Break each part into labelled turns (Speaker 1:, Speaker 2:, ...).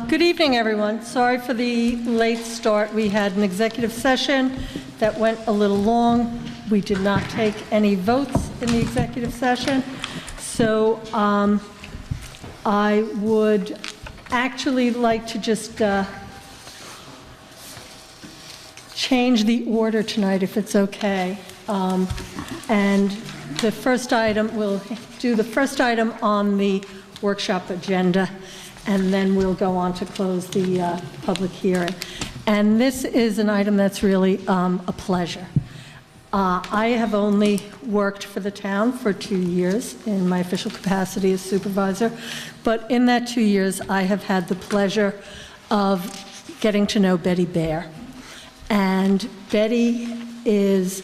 Speaker 1: Good evening, everyone. Sorry for the late start. We had an executive session that went a little long. We did not take any votes in the executive session. So I would actually like to just change the order tonight, if it's okay. And the first item, we'll do the first item on the workshop agenda, and then we'll go on to close the public hearing. And this is an item that's really a pleasure. I have only worked for the town for 2 years in my official capacity as supervisor, but in that 2 years, I have had the pleasure of getting to know Betty Baer. And Betty is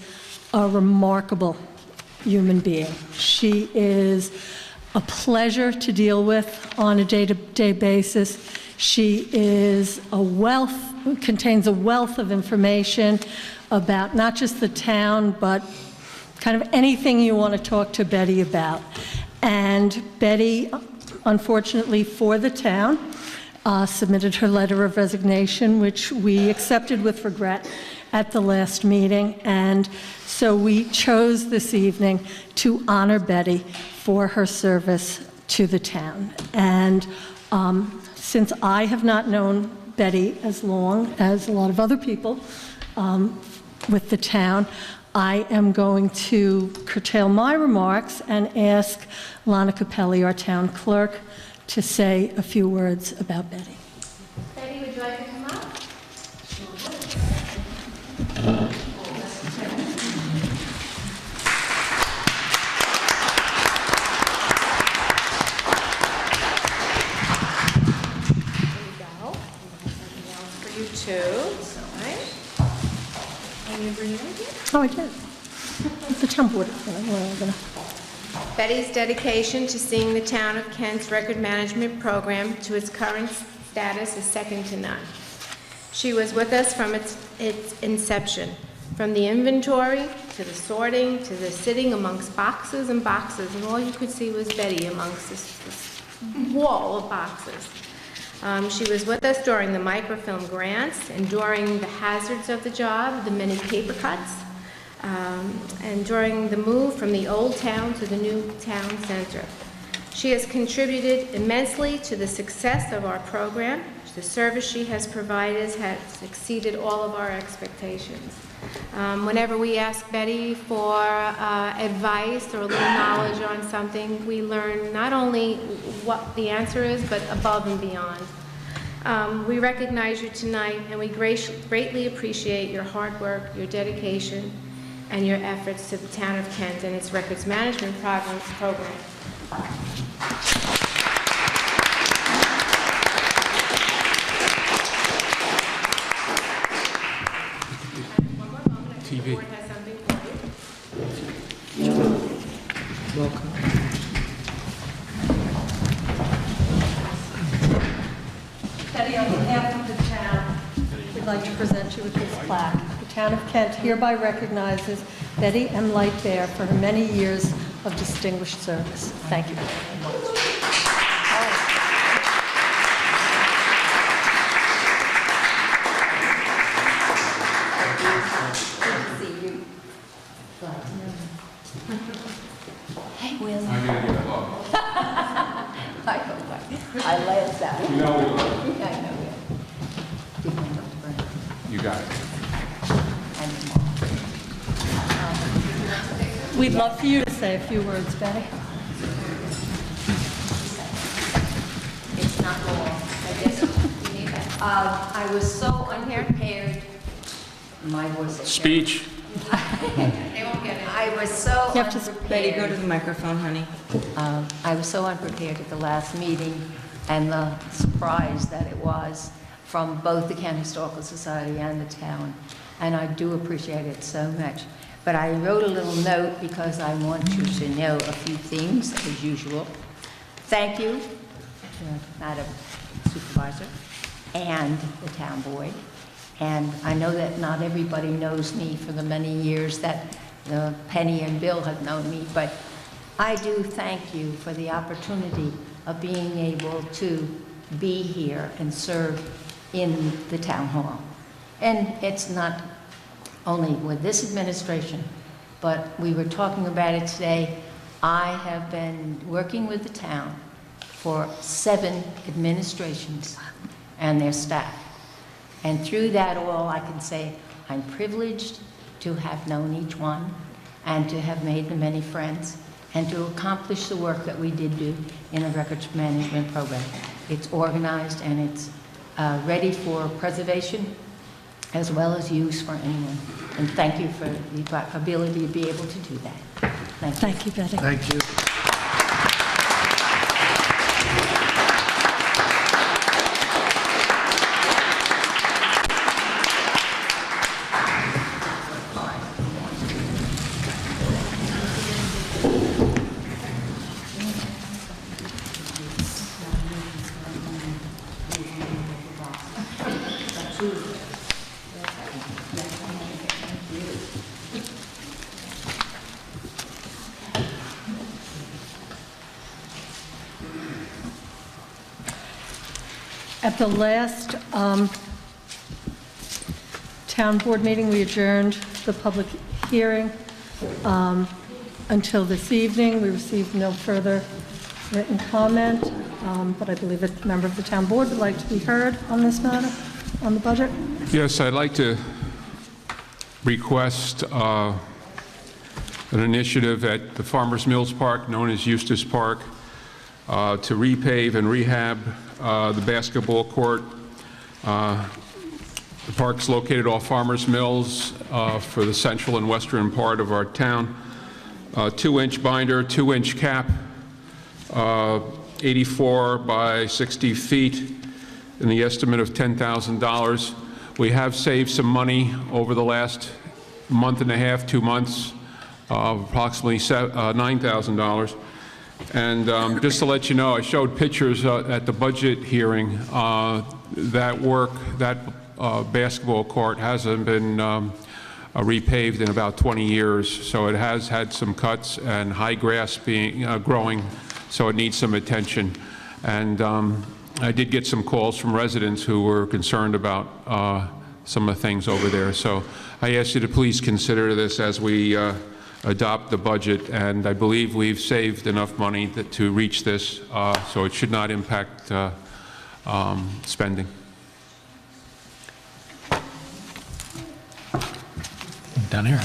Speaker 1: a remarkable human being. She is a pleasure to deal with on a day-to-day basis. She is contains a wealth of information about not just the town, but kind of anything you want to talk to Betty about. And Betty, unfortunately for the town, submitted her letter of resignation, which we accepted with regret at the last meeting. And so we chose this evening to honor Betty for her service to the town. And since I have not known Betty as long as a lot of other people with the town, I am going to curtail my remarks and ask Lana Capelli, our town clerk, to say a few words about Betty.
Speaker 2: Betty, would you like to come up? For you too. Right. And you bring it here?
Speaker 1: Oh, I did. The town board.
Speaker 2: Betty's dedication to seeing the town of Kent's record management program to its current status is second to none. She was with us from its inception, from the inventory to the sorting to the sitting amongst boxes and boxes, and all you could see was Betty amongst this wall of boxes. She was with us during the microfilm grants, enduring the hazards of the job, the many paper cuts, and during the move from the old town to the new town center. She has contributed immensely to the success of our program. The service she has provided has exceeded all of our expectations. Whenever we ask Betty for advice or a little knowledge on something, we learn not only what the answer is, but above and beyond. We recognize you tonight, and we greatly appreciate your hard work, your dedication, and your efforts to the town of Kent and its records management program.
Speaker 3: TV.
Speaker 2: The board has something for you.
Speaker 3: Welcome.
Speaker 1: Betty, on behalf of the town, we'd like to present you with this plaque. The town of Kent hereby recognizes Betty M. Light Baer for her many years of distinguished service. Thank you very much.
Speaker 4: Hey, Will.
Speaker 3: I'm gonna get a hug.
Speaker 4: I laughed at it.
Speaker 3: You know we love you.
Speaker 4: I know,
Speaker 3: You got it.
Speaker 1: We'd love for you to say a few words, Betty.
Speaker 4: It's not long. I guess you need that. I was so unprepared. My voice is
Speaker 3: Speech.
Speaker 2: They won't get it.
Speaker 4: I was so
Speaker 1: You have to-
Speaker 4: unprepared.
Speaker 5: Betty, go to the microphone, honey.
Speaker 4: I was so unprepared at the last meeting, and the surprise that it was from both the Kent Historical Society and the town. And I do appreciate it so much. But I wrote a little note because I want you to know a few things, as usual. Thank you, Madam Supervisor, and the town board. And I know that not everybody knows me for the many years that Penny and Bill have known me, but I do thank you for the opportunity of being able to be here and serve in the town hall. And it's not only with this administration, but we were talking about it today. I have been working with the town for 7 administrations and their staff. And through that all, I can say I'm privileged to have known each one and to have made many friends and to accomplish the work that we did do in a records management program. It's organized and it's ready for preservation as well as use for anyone. And thank you for the ability to be able to do that. Thank you.
Speaker 1: Thank you, Betty.
Speaker 5: Thank you.
Speaker 1: At the last town board meeting, we adjourned the public hearing until this evening. We received no further written comment, but I believe a member of the town board would like to be heard on this matter, on the budget.
Speaker 3: Yes, I'd like to request an initiative at the Farmers Mills Park, known as Eustis Park, to repave and rehab the basketball court. The park's located off Farmers Mills for the central and western part of our town. 2-inch binder, 2-inch cap, 84 by 60 feet, in the estimate of $10,000. We have saved some money over the last month and a half, 2 months, approximately $9,000. And just to let you know, I showed pictures at the budget hearing. That work, that basketball court hasn't been repaved in about 20 years, so it has had some cuts and high grass being growing, so it needs some attention. And I did get some calls from residents who were concerned about some of the things over there. So I ask you to please consider this as we adopt the budget, and I believe we've saved enough money to reach this, so it should not impact spending.
Speaker 5: Down here.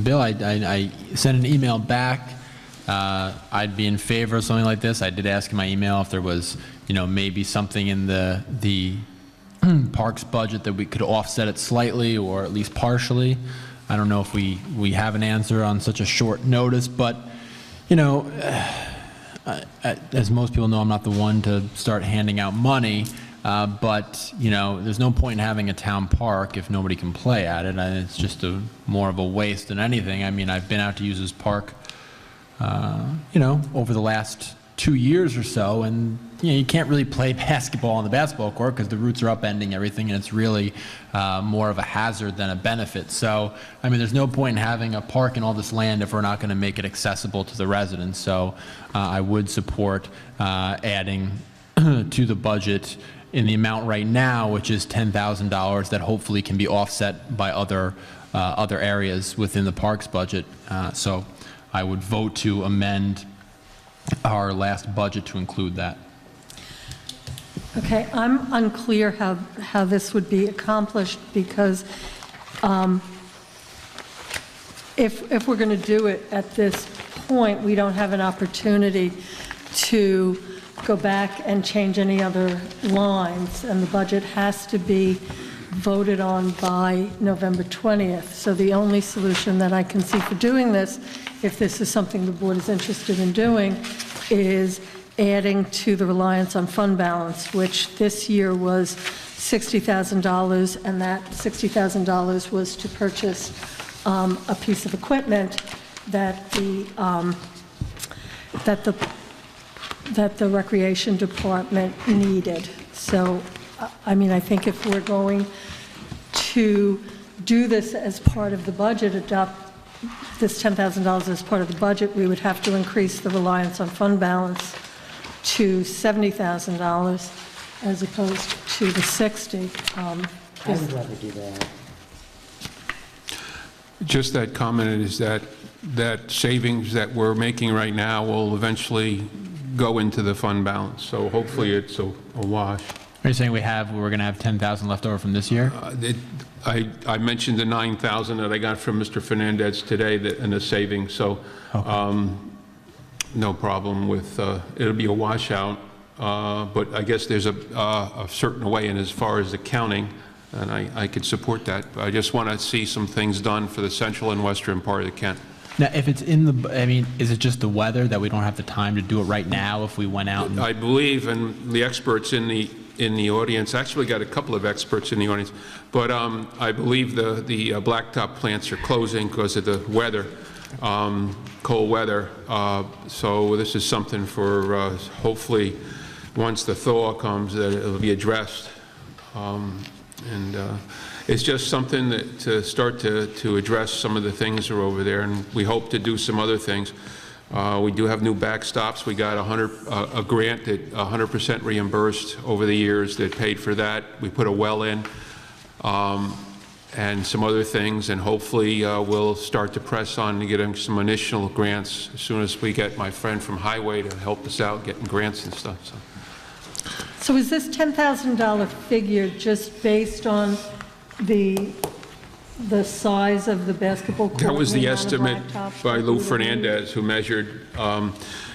Speaker 5: Bill, I sent an email back. I'd be in favor of something like this. I did ask in my email if there was, maybe something in the parks budget that we could offset it slightly or at least partially. I don't know if we have an answer on such a short notice, but, as most people know, I'm not the one to start handing out money. But, there's no point in having a town park if nobody can play at it. And it's just more of a waste than anything. I mean, I've been out to use this park, over the last 2 years or so, and you can't really play basketball on the basketball court because the roots are upending everything, and it's really more of a hazard than a benefit. So, I mean, there's no point in having a park in all this land if we're not going to make it accessible to the residents. So, I would support adding to the budget in the amount right now, which is $10,000, that hopefully can be offset by other areas within the parks budget. So I would vote to amend our last budget to include that.
Speaker 1: Okay, I'm unclear how this would be accomplished, because if we're going to do it at this point, we don't have an opportunity to go back and change any other lines, and the budget has to be voted on by November 20th. So the only solution that I can see for doing this, if this is something the board is interested in doing, is adding to the reliance on fund balance, which this year was $60,000, and that $60,000 was to purchase a piece of equipment that the recreation department needed. So, I mean, I think if we're going to do this as part of the budget, adopt this $10,000 is part of the budget, we would have to increase the reliance on fund balance to $70,000 as opposed to the 60.
Speaker 6: I would rather do that.
Speaker 3: Just that comment is that savings that we're making right now will eventually go into the fund balance. So hopefully it's a wash.
Speaker 5: Are you saying we're going to have 10,000 left over from this year?
Speaker 3: I mentioned the 9,000 that I got from Mr. Fernandez today in the savings, so no problem with, it'll be a washout, but I guess there's a certain way in as far as accounting, and I could support that. But I just want to see some things done for the central and western part of Kent.
Speaker 5: Now, if it's is it just the weather that we don't have the time to do it right now if we went out?
Speaker 3: I believe, and the experts in the audience, actually got a couple of experts in the audience, but I believe the blacktop plants are closing because of the weather, cold weather. So this is something for hopefully once the thaw comes that it'll be addressed. It's just something that to start to address some of the things that are over there, and we hope to do some other things. We do have new backstops. We got a grant that 100% reimbursed over the years that paid for that. We put a well in and some other things, and hopefully we'll start to press on to getting some initial grants as soon as we get my friend from Highway to help us out getting grants and stuff.
Speaker 1: So is this $10,000 figure just based on the size of the basketball court?
Speaker 3: That was the
Speaker 1: and the amount of
Speaker 3: estimate
Speaker 1: blacktop
Speaker 3: by
Speaker 1: that
Speaker 3: Lou
Speaker 1: we would need?
Speaker 3: Fernandez, who measured,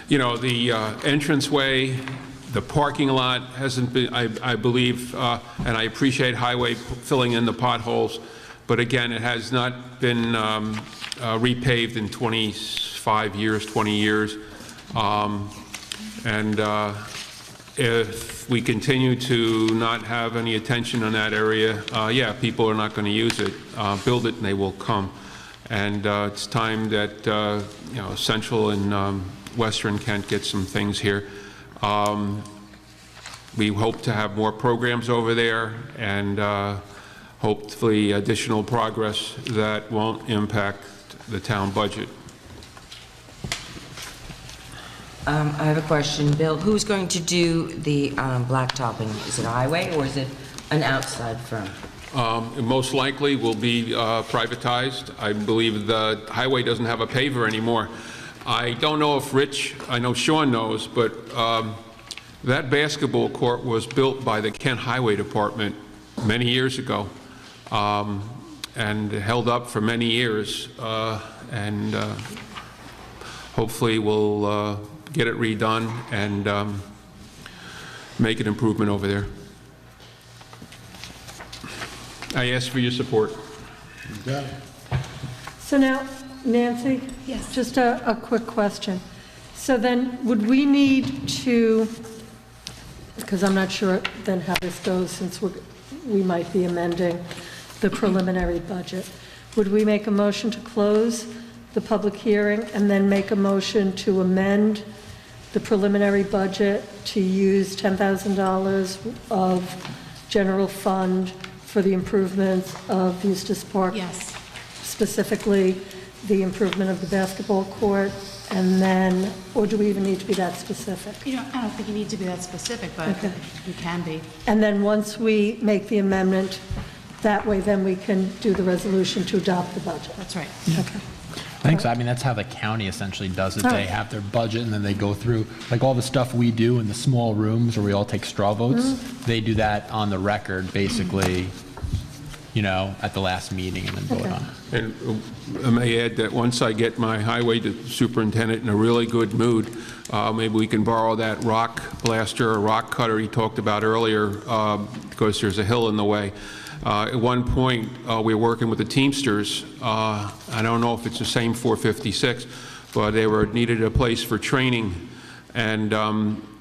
Speaker 3: the entranceway, the parking lot hasn't been, I believe, and I appreciate Highway filling in the potholes, but again, it has not been repaved in 25 years, 20 years. If we continue to not have any attention on that area, yeah, people are not going to use it. Build it and they will come. And it's time that, Central and Western Kent get some things here. We hope to have more programs over there and hopefully additional progress that won't impact the town budget.
Speaker 6: I have a question, Bill. Who's going to do the blacktopping? Is it Highway or is it an outside firm?
Speaker 3: It most likely will be privatized. I believe the Highway doesn't have a paver anymore. I don't know if Rich, I know Sean knows, but that basketball court was built by the Kent Highway Department many years ago and held up for many years. Hopefully we'll get it redone and make an improvement over there. I ask for your support.
Speaker 1: So now, Nancy? Yes. Just a quick question. So then, would we need to, because I'm not sure then how this goes since we might be amending the preliminary budget, would we make a motion to close the public hearing and then make a motion to amend the preliminary budget to use $10,000 of general fund for the improvements of Eustis Park?
Speaker 7: Yes.
Speaker 1: Specifically, the improvement of the basketball court, and then, or do we even need to be that specific?
Speaker 7: I don't think you need to be that specific, but
Speaker 1: Okay.
Speaker 7: you can be.
Speaker 1: And then once we make the amendment, that way then we can do the resolution to adopt the budget.
Speaker 7: That's right.
Speaker 1: Okay.
Speaker 5: I think so. I mean, that's how the county essentially does it.
Speaker 1: Oh.
Speaker 5: They have their budget and then they go through, like all the stuff we do in the small rooms where we all take straw votes, they do that on the record, basically, at the last meeting and then vote
Speaker 1: Okay.
Speaker 5: on it.
Speaker 3: And I may add that once I get my highway superintendent in a really good mood, maybe we can borrow that rock blaster or rock cutter he talked about earlier, because there's a hill in the way. At one point, we were working with the Teamsters. I don't know if it's the same 456, but they needed a place for training and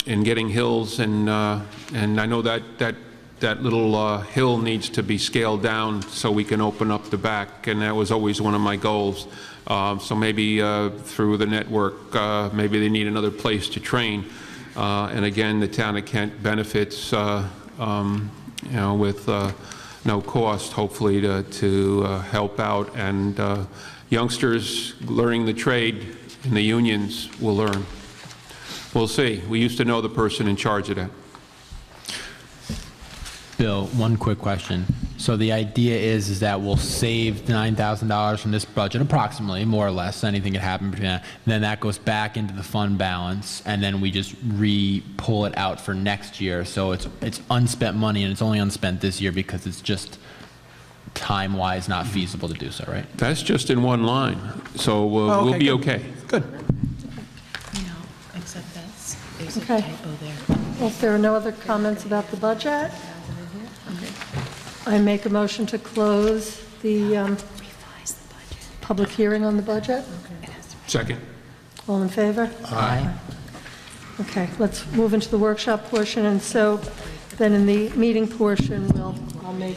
Speaker 3: getting hills, and I know that little hill needs to be scaled down so we can open up the back, and that was always one of my goals. So maybe through the network, maybe they need another place to train. And again, the town of Kent benefits, with no cost, hopefully, to help out and youngsters learning the trade in the unions will learn. We'll see. We used to know the person in charge of that.
Speaker 5: Bill, one quick question. So the idea is that we'll save $9,000 from this budget, approximately, more or less. Anything could happen between that. Then that goes back into the fund balance, and then we just pull it out for next year. So it's unspent money, and it's only unspent this year because it's just time-wise not feasible to do so, right?
Speaker 3: That's just in one line, so we'll be
Speaker 5: good.
Speaker 3: okay.
Speaker 5: Good.
Speaker 7: No, except there's a
Speaker 1: Okay.
Speaker 7: typo there.
Speaker 1: Well, if there are no other comments about the budget, I make a motion to close the
Speaker 7: Revise the budget.
Speaker 1: public hearing on the budget.
Speaker 3: Second.
Speaker 1: All in favor?
Speaker 6: Aye.
Speaker 1: Okay, let's move into the workshop portion, and so then in the meeting portion, I'll make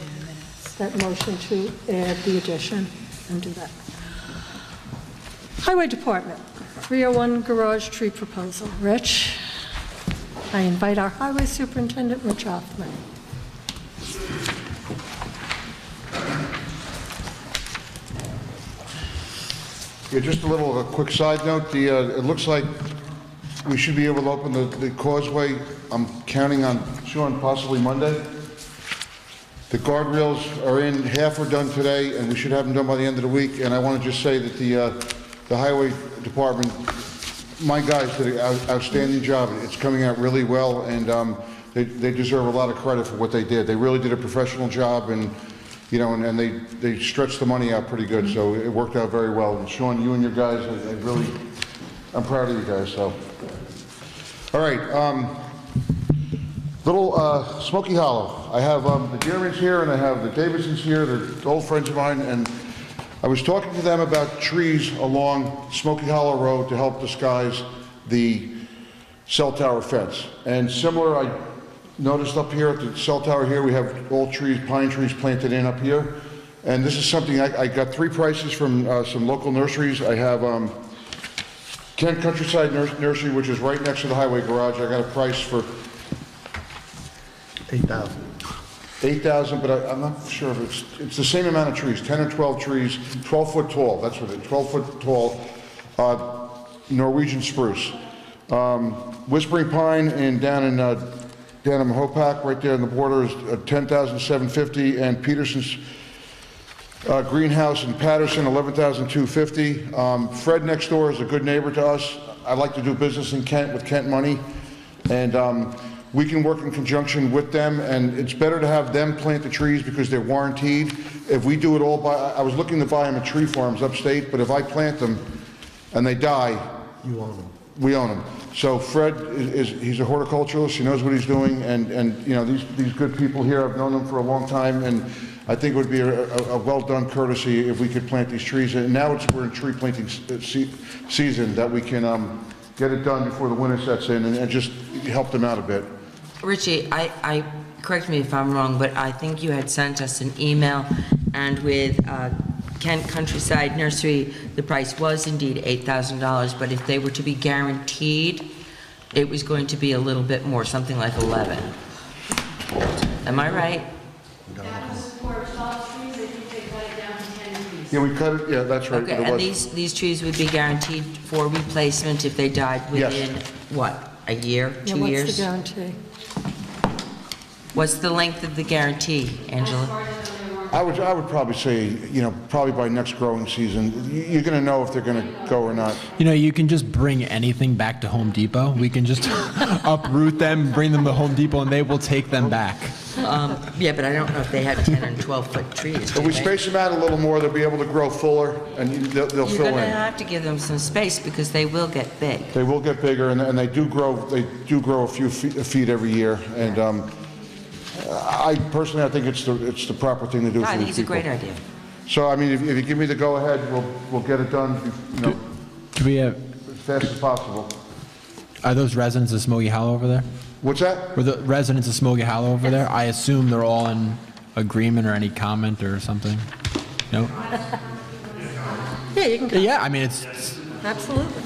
Speaker 1: that motion to add the addition and do that. Highway Department, 301 garage tree proposal. Rich? I invite our Highway Superintendent, Rich Hoffman.
Speaker 8: Yeah, just a quick side note, it looks like we should be able to open the causeway, I'm counting on, Sean, possibly Monday. The guardrails are in, half are done today, and we should have them done by the end of the week, and I want to just say that the Highway Department, my guys did an outstanding job. It's coming out really well, and they deserve a lot of credit for what they did. They really did a professional job, and you know, and they stretched the money out pretty good, so it worked out very well. And Sean, you and your guys, I'm proud of you guys, so. All right, little Smoky Hollow. I have the Jeremys here and I have the Davidsons here, they're old friends of mine, and I was talking to them about trees along Smoky Hollow Road to help disguise the cell tower fence. And similar, I noticed up here at the cell tower here, we have old trees, pine trees planted in up here. And this is something, I got 3 prices from some local nurseries. I have Kent Countryside Nursery, which is right next to the highway garage. I got a price for $8,000, but I'm not sure if it's the same amount of trees, 10 or 12 trees, 12 foot tall, that's what it is, 12 foot tall, Norwegian spruce. Whispering Pine and down in Mahopac, right there on the border, is $10,750, and Peterson's greenhouse in Patterson, $11,250. Fred next door is a good neighbor to us. I like to do business in Kent with Kent money, and we can work in conjunction with them, and it's better to have them plant the trees because they're warranted. If we do it all by, I was looking to buy them at tree farms upstate, but if I plant them and they die, you own them. We own them. So Fred he's a horticulturalist, he knows what he's doing, and you know, these good people here, I've known them for a long time, and I think it would be a well-done courtesy if we could plant these trees. And now we're in tree planting season, that we can get it done before the winter sets in and just help them out a bit.
Speaker 6: Richie, I correct me if I'm wrong, but I think you had sent us an email, and with Kent Countryside Nursery, the price was indeed $8,000, but if they were to be guaranteed, it was going to be a little bit more, something like 11. Am I right?
Speaker 9: That was for 12 trees, I think they cut it down to 10 trees.
Speaker 8: Yeah, we cut it, yeah, that's right.
Speaker 6: Okay,
Speaker 8: but it
Speaker 6: and
Speaker 8: was-
Speaker 6: these trees would be guaranteed for replacement if they died
Speaker 8: Yes.
Speaker 6: within, what, a year,
Speaker 1: Yeah,
Speaker 6: 2
Speaker 1: what's
Speaker 6: years?
Speaker 1: the guarantee?
Speaker 6: What's the length of the guarantee, Angela?
Speaker 8: I would probably say, you know, probably by next growing season, you're going to know if they're going to go or not.
Speaker 5: You know, you can just bring anything back to Home Depot. We can just uproot them, bring them to Home Depot, and they will take them back.
Speaker 6: Yeah, but I don't know if they have 10 and 12-foot trees.
Speaker 8: If
Speaker 6: do
Speaker 8: we
Speaker 6: they? Space
Speaker 8: space them out a little more, they'll be able to grow fuller, and they'll
Speaker 6: You're
Speaker 8: fill
Speaker 6: going to
Speaker 8: in.
Speaker 6: have to give them some space because they will get big.
Speaker 8: They will get bigger, and they do grow a few feet every year, and I personally, I think it's the proper thing to do for
Speaker 6: I think
Speaker 8: these
Speaker 6: it's a
Speaker 8: people.
Speaker 6: great idea.
Speaker 8: So, I mean, if you give me the go-ahead, we'll get it done, you know,
Speaker 5: Do we have,
Speaker 8: as fast as possible.
Speaker 5: are those residents of Smoky Hollow over there?
Speaker 8: What's that?
Speaker 5: Were the residents of Smoky Hollow over there? I assume they're all in agreement or any comment or something? No?
Speaker 1: Yeah, you can come,
Speaker 5: Yeah, I mean, it's
Speaker 1: absolutely.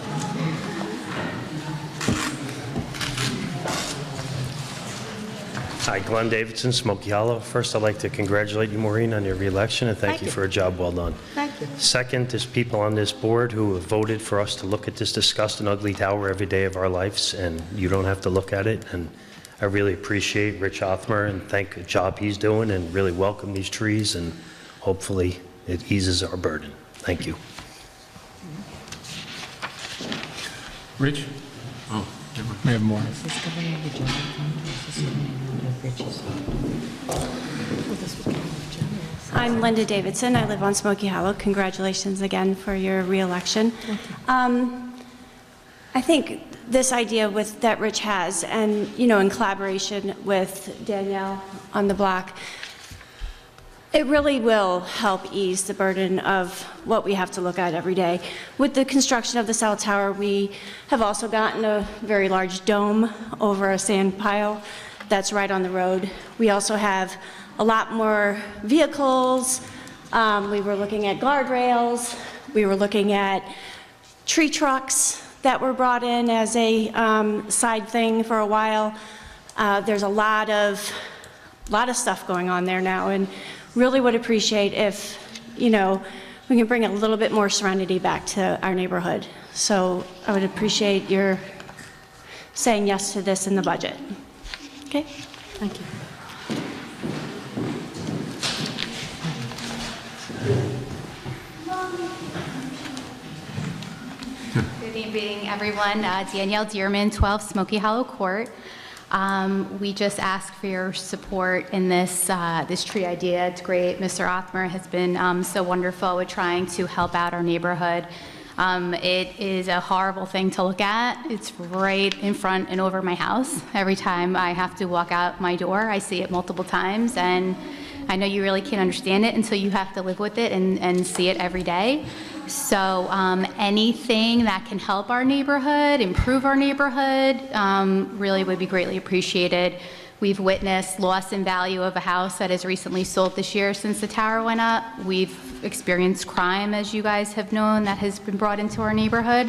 Speaker 10: Hi, Glenn Davidson, Smoky Hollow. First, I'd like to congratulate you, Maureen, on your reelection, and thank you for a job well done.
Speaker 6: Thank you.
Speaker 10: Second, there's people on this board who have voted for us to look at this disgusting, ugly tower every day of our lives, and you don't have to look at it. And I really appreciate Rich Othmer and thank the job he's doing, and really welcome these trees, and hopefully it eases our burden. Thank you.
Speaker 3: Rich? Oh, never mind.
Speaker 5: We have more.
Speaker 11: I'm Linda Davidson. I live on Smoky Hollow. Congratulations again for your reelection. I think this idea that Rich has, and in collaboration with Danielle on the block, it really will help ease the burden of what we have to look at every day. With the construction of the cell tower, we have also gotten a very large dome over a sand pile that's right on the road. We also have a lot more vehicles. We were looking at guardrails. We were looking at tree trucks that were brought in as a side thing for a while. There's a lot of stuff going on there now, and really would appreciate if, we can bring a little bit more serenity back to our neighborhood. So I would appreciate your saying yes to this in the budget. Okay? Thank you.
Speaker 12: Good evening, everyone. Danielle Dearman, 12 Smoky Hollow Court. We just ask for your support in this tree idea. It's great. Mr. Othmer has been so wonderful with trying to help out our neighborhood. It is a horrible thing to look at. It's right in front and over my house. Every time I have to walk out my door, I see it multiple times, and I know you really can't understand it until you have to live with it and see it every day. So anything that can help our neighborhood, improve our neighborhood, really would be greatly appreciated. We've witnessed loss in value of a house that has recently sold this year since the tower went up. We've experienced crime, as you guys have known, that has been brought into our neighborhood,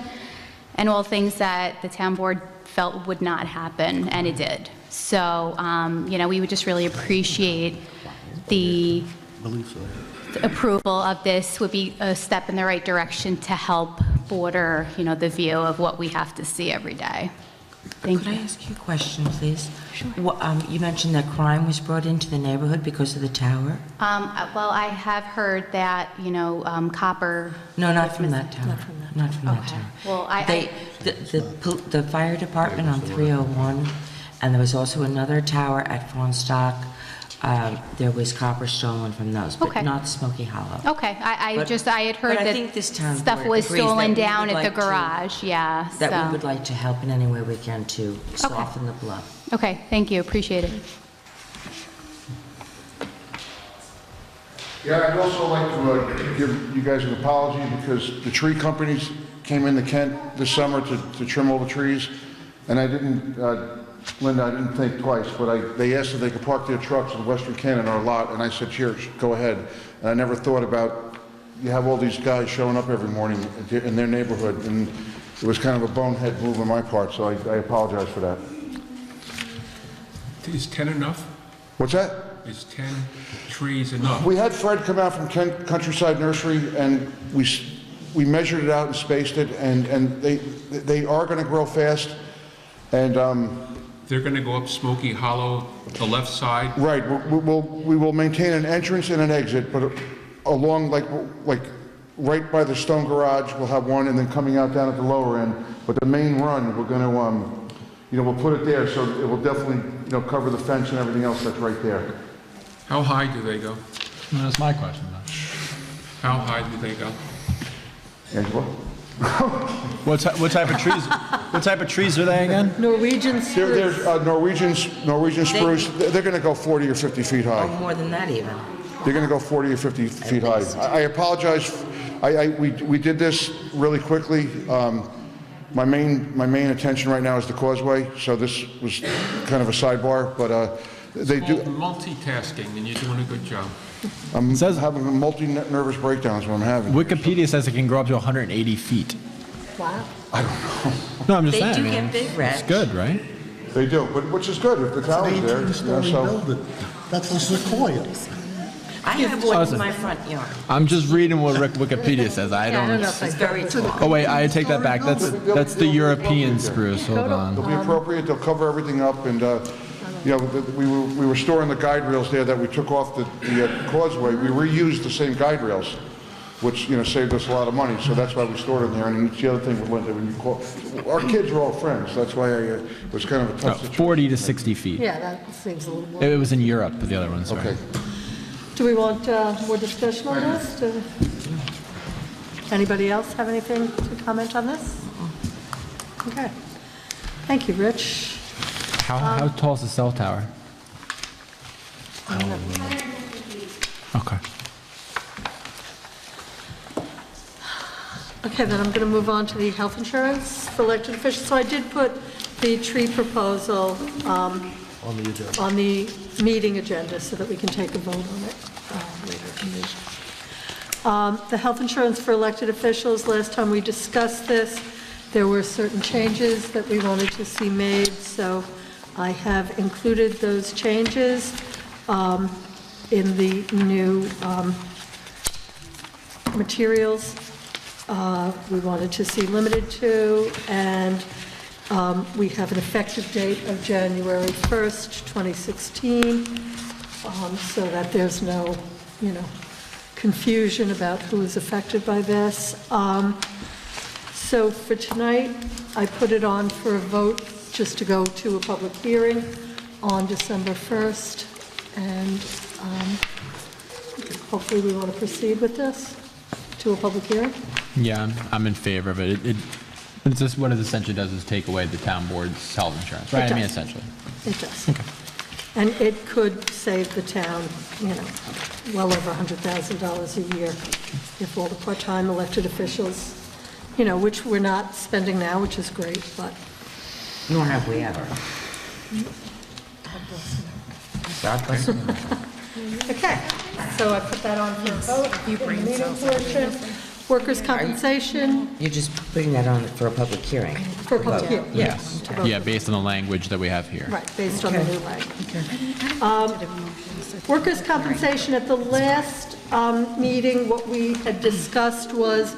Speaker 12: and all things that the town board felt would not happen, and it did. So, we would just really appreciate the approval of this. Would be a step in the right direction to help border, the view of what we have to see every day. Thank
Speaker 6: Could
Speaker 12: you.
Speaker 6: I ask you a question, please? Sure. You mentioned that crime was brought into the neighborhood because of the tower?
Speaker 12: Well, I have heard that, copper...
Speaker 6: No, not from that tower. Not from that tower.
Speaker 12: Well,
Speaker 6: The fire department on 301, and there was also another tower at Fawnstock. There was copper stolen from those, but
Speaker 12: Okay.
Speaker 6: not Smoky Hollow.
Speaker 12: Okay, I
Speaker 6: But-
Speaker 12: had heard
Speaker 6: but I
Speaker 12: that
Speaker 6: think this town
Speaker 12: stuff
Speaker 6: board
Speaker 12: was
Speaker 6: agrees
Speaker 12: stolen
Speaker 6: that we
Speaker 12: down
Speaker 6: would
Speaker 12: at the
Speaker 6: like to-
Speaker 12: garage, yeah,
Speaker 6: That we
Speaker 12: so.
Speaker 6: would like to help in any way we can to soften the blow.
Speaker 12: Okay, thank you, appreciate it.
Speaker 8: Yeah, I'd also like to give you guys an apology because the tree companies came into Kent this summer to trim all the trees, and I didn't, Linda, I didn't think twice, but they asked if they could park their trucks in Western Kent in our lot, and I said, sure, go ahead. And I never thought about, you have all these guys showing up every morning in their neighborhood, and it was kind of a bonehead move on my part, so I apologize for that.
Speaker 3: Is 10 enough?
Speaker 8: What's that?
Speaker 3: Is 10 trees enough?
Speaker 8: We had Fred come out from Kent Countryside Nursery, and we measured it out and spaced it, and they are going to grow fast, and
Speaker 3: They're going to go up Smoky Hollow, the left side?
Speaker 8: right. We will maintain an entrance and an exit, but along like right by the stone garage, we'll have one, and then coming out down at the lower end. But the main run, we're going to we'll put it there, so it will definitely cover the fence and everything else that's right there.
Speaker 3: How high do they go?
Speaker 5: No, that's my question, though.
Speaker 3: How high do they go?
Speaker 8: Angela?
Speaker 5: What type of trees? What type of trees are they again?
Speaker 1: Norwegian spruce.
Speaker 8: There's Norwegian spruce. They're going to go 40 or 50 feet high.
Speaker 6: Oh, more than that even.
Speaker 8: They're going to go 40 or 50 feet high. I apologize. We did this really quickly. My main attention right now is the causeway, so this was kind of a sidebar, but they do.
Speaker 3: It's called multitasking, and you're doing a good job.
Speaker 8: I'm having a multi-nervous breakdowns when I'm having.
Speaker 5: Wikipedia says it can grow up to 180 feet.
Speaker 1: Wow.
Speaker 8: I don't know.
Speaker 5: No, I'm just
Speaker 6: They
Speaker 5: saying.
Speaker 6: do
Speaker 5: I mean,
Speaker 6: get big, Reg.
Speaker 5: It's good, right?
Speaker 8: They do, but which is good if the tower's there.
Speaker 13: It's an 18-story building. That's a Sequoia.
Speaker 6: I have one in my front yard.
Speaker 5: I'm just reading what Wikipedia says. I don't.
Speaker 6: It's very tall.
Speaker 5: Oh wait, I take that back. That's the European spruce. Hold on.
Speaker 8: They'll be appropriate, they'll cover everything up, and, you know, we were storing the guide rails there that we took off the causeway. We reused the same guide rails, which, you know, saved us a lot of money, so that's why we stored them there. And the other thing, when you call, our kids are all friends, that's why it was kind of a tough situation.
Speaker 5: 40 to 60 feet.
Speaker 1: Yeah, that seems a little more.
Speaker 5: It was in Europe, but the other one's
Speaker 8: Okay.
Speaker 1: Do we want more discussion on this? Anybody else have anything to comment on this? Okay. Thank you, Rich.
Speaker 5: How tall is the cell tower? Okay.
Speaker 1: Okay, then I'm going to move on to the health insurance for elected officials. So I did put the tree proposal
Speaker 13: On the agenda.
Speaker 1: on the meeting agenda so that we can take a vote on it later in the The health insurance for elected officials, last time we discussed this, there were certain changes that we wanted to see made, so I have included those changes in the new materials we wanted to see limited to, and we have an effective date of January 1st, 2016, so that there's no, you know, confusion about who is affected by this. So for tonight, I put it on for a vote just to go to a public hearing on December 1st, and hopefully we want to proceed with this to a public hearing.
Speaker 5: Yeah, I'm in favor of it. It's just what it essentially does is take away the town board's health insurance, right? I mean, essentially.
Speaker 1: It does. Okay. And it could save the town, you know, well over $100,000 a year if all the part-time elected officials, you know, which we're not spending now, which is great, but.
Speaker 6: Nor have we ever. God bless you.
Speaker 1: Okay, so I put that on for a vote. You bring the meeting portion. Workers' compensation.
Speaker 6: You're just putting that on for a public hearing?
Speaker 1: For a public hearing, yes.
Speaker 5: Yeah, based on the language that we have here.
Speaker 1: Right, based on the new language. Workers' compensation, at the last meeting, what we had discussed was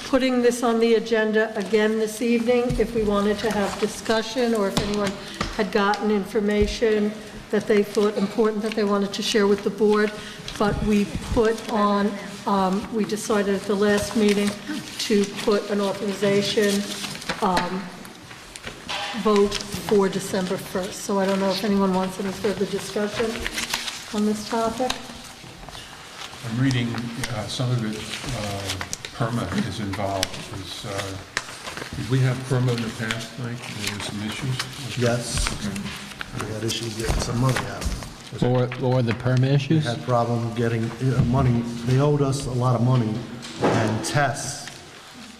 Speaker 1: putting this on the agenda again this evening if we wanted to have discussion, or if anyone had gotten information that they thought important that they wanted to share with the board. But we put on, we decided at the last meeting to put an authorization vote for December 1st. So I don't know if anyone wants any further discussion on this topic.
Speaker 3: I'm reading some of it, PERMA is involved. Did we have PERMA in the past, Mike? There were some issues?
Speaker 13: Yes. We had issues getting some money out.
Speaker 5: What were the permit issues?
Speaker 13: We had problem getting money. They owed us a lot of money, and Tess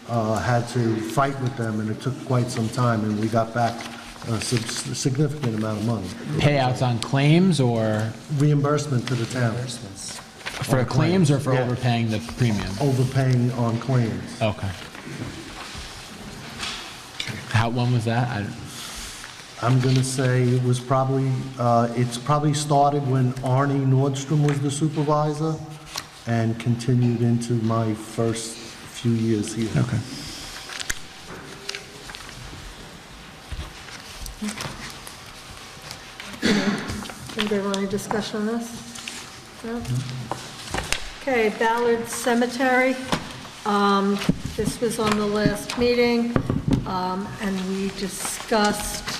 Speaker 13: had to fight with them, and it took quite some time, and we got back a significant amount of money.
Speaker 5: Payouts on claims or?
Speaker 13: Reimbursement to the town.
Speaker 5: For claims or for overpaying the premium?
Speaker 13: Overpaying on claims.
Speaker 5: Okay. When was that?
Speaker 13: I'm going to say it was probably, it's probably started when Arnie Nordstrom was the supervisor and continued into my first few years here.
Speaker 5: Okay.
Speaker 1: Anybody want any discussion on this? No? Okay, Ballard Cemetery. This was on the last meeting, and we discussed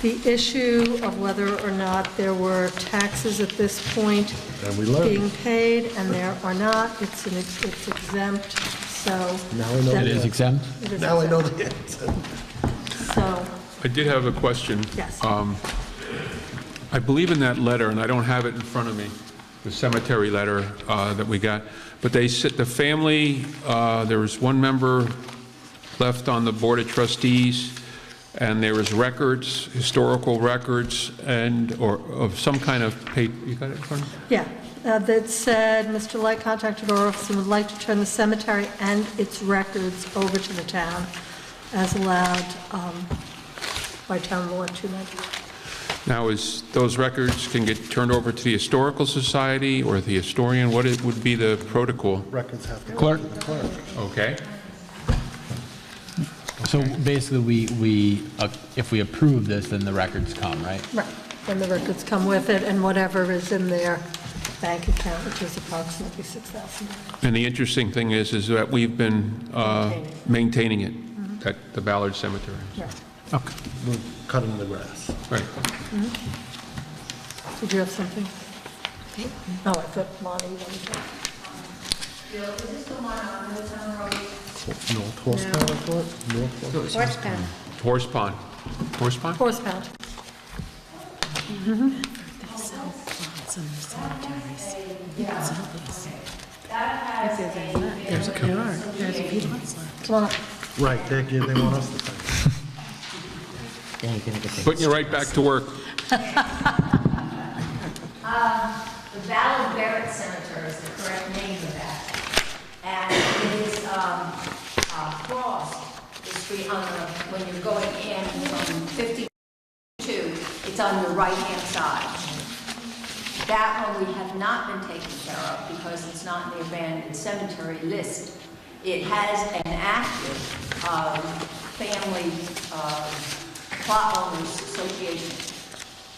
Speaker 1: the issue of whether or not there were taxes at this point being paid, and there are not. It's exempt, so.
Speaker 13: Now I know.
Speaker 5: It is exempt?
Speaker 1: It is
Speaker 13: Now I know
Speaker 1: exempt.
Speaker 13: the
Speaker 1: So,
Speaker 3: I did have a question.
Speaker 1: yes.
Speaker 3: I believe in that letter, and I don't have it in front of me, the cemetery letter that we got, but they said the family, there was one member left on the Board of Trustees, and there was records, historical records, or of some kind of paper. You got it in front of you?
Speaker 1: Yeah, that said, Mr. Light contacted our office and would like to turn the cemetery and its records over to the town as allowed by town law 290.
Speaker 3: Now, is those records can get turned over to the Historical Society or the historian? What would be the protocol?
Speaker 13: Records have to go
Speaker 5: Clerk.
Speaker 13: to the clerk.
Speaker 3: Okay.
Speaker 5: So basically, if we approve this, then the records come, right?
Speaker 1: Right, and the records come with it, and whatever is in their bank account, which is approximately $6,000.
Speaker 3: And the interesting thing is that we've been maintaining it at the Ballard Cemetery.
Speaker 1: Right.
Speaker 5: Okay.
Speaker 13: We're cutting the grass.
Speaker 3: Right.
Speaker 1: Did you have something? Oh, I thought Lonnie wanted to.
Speaker 13: North Horsepower, I thought? North Horsepower.
Speaker 2: Horse pound.
Speaker 3: Horse Pond. Horse Pond?
Speaker 1: Horse pound.
Speaker 7: They sell plots in the cemeteries. You can sell these. There's a few lots left.
Speaker 1: Come on up.
Speaker 13: Right, they want us to pay.
Speaker 6: Then you're gonna get the-
Speaker 3: Putting you right back to work.
Speaker 4: The Ballard Barrett Cemetery is the correct name of that. And it is across the street when you're going in from 52, it's on your right-hand side. That one we have not been taken care of because it's not in the abandoned cemetery list. It has an active family plot owners association.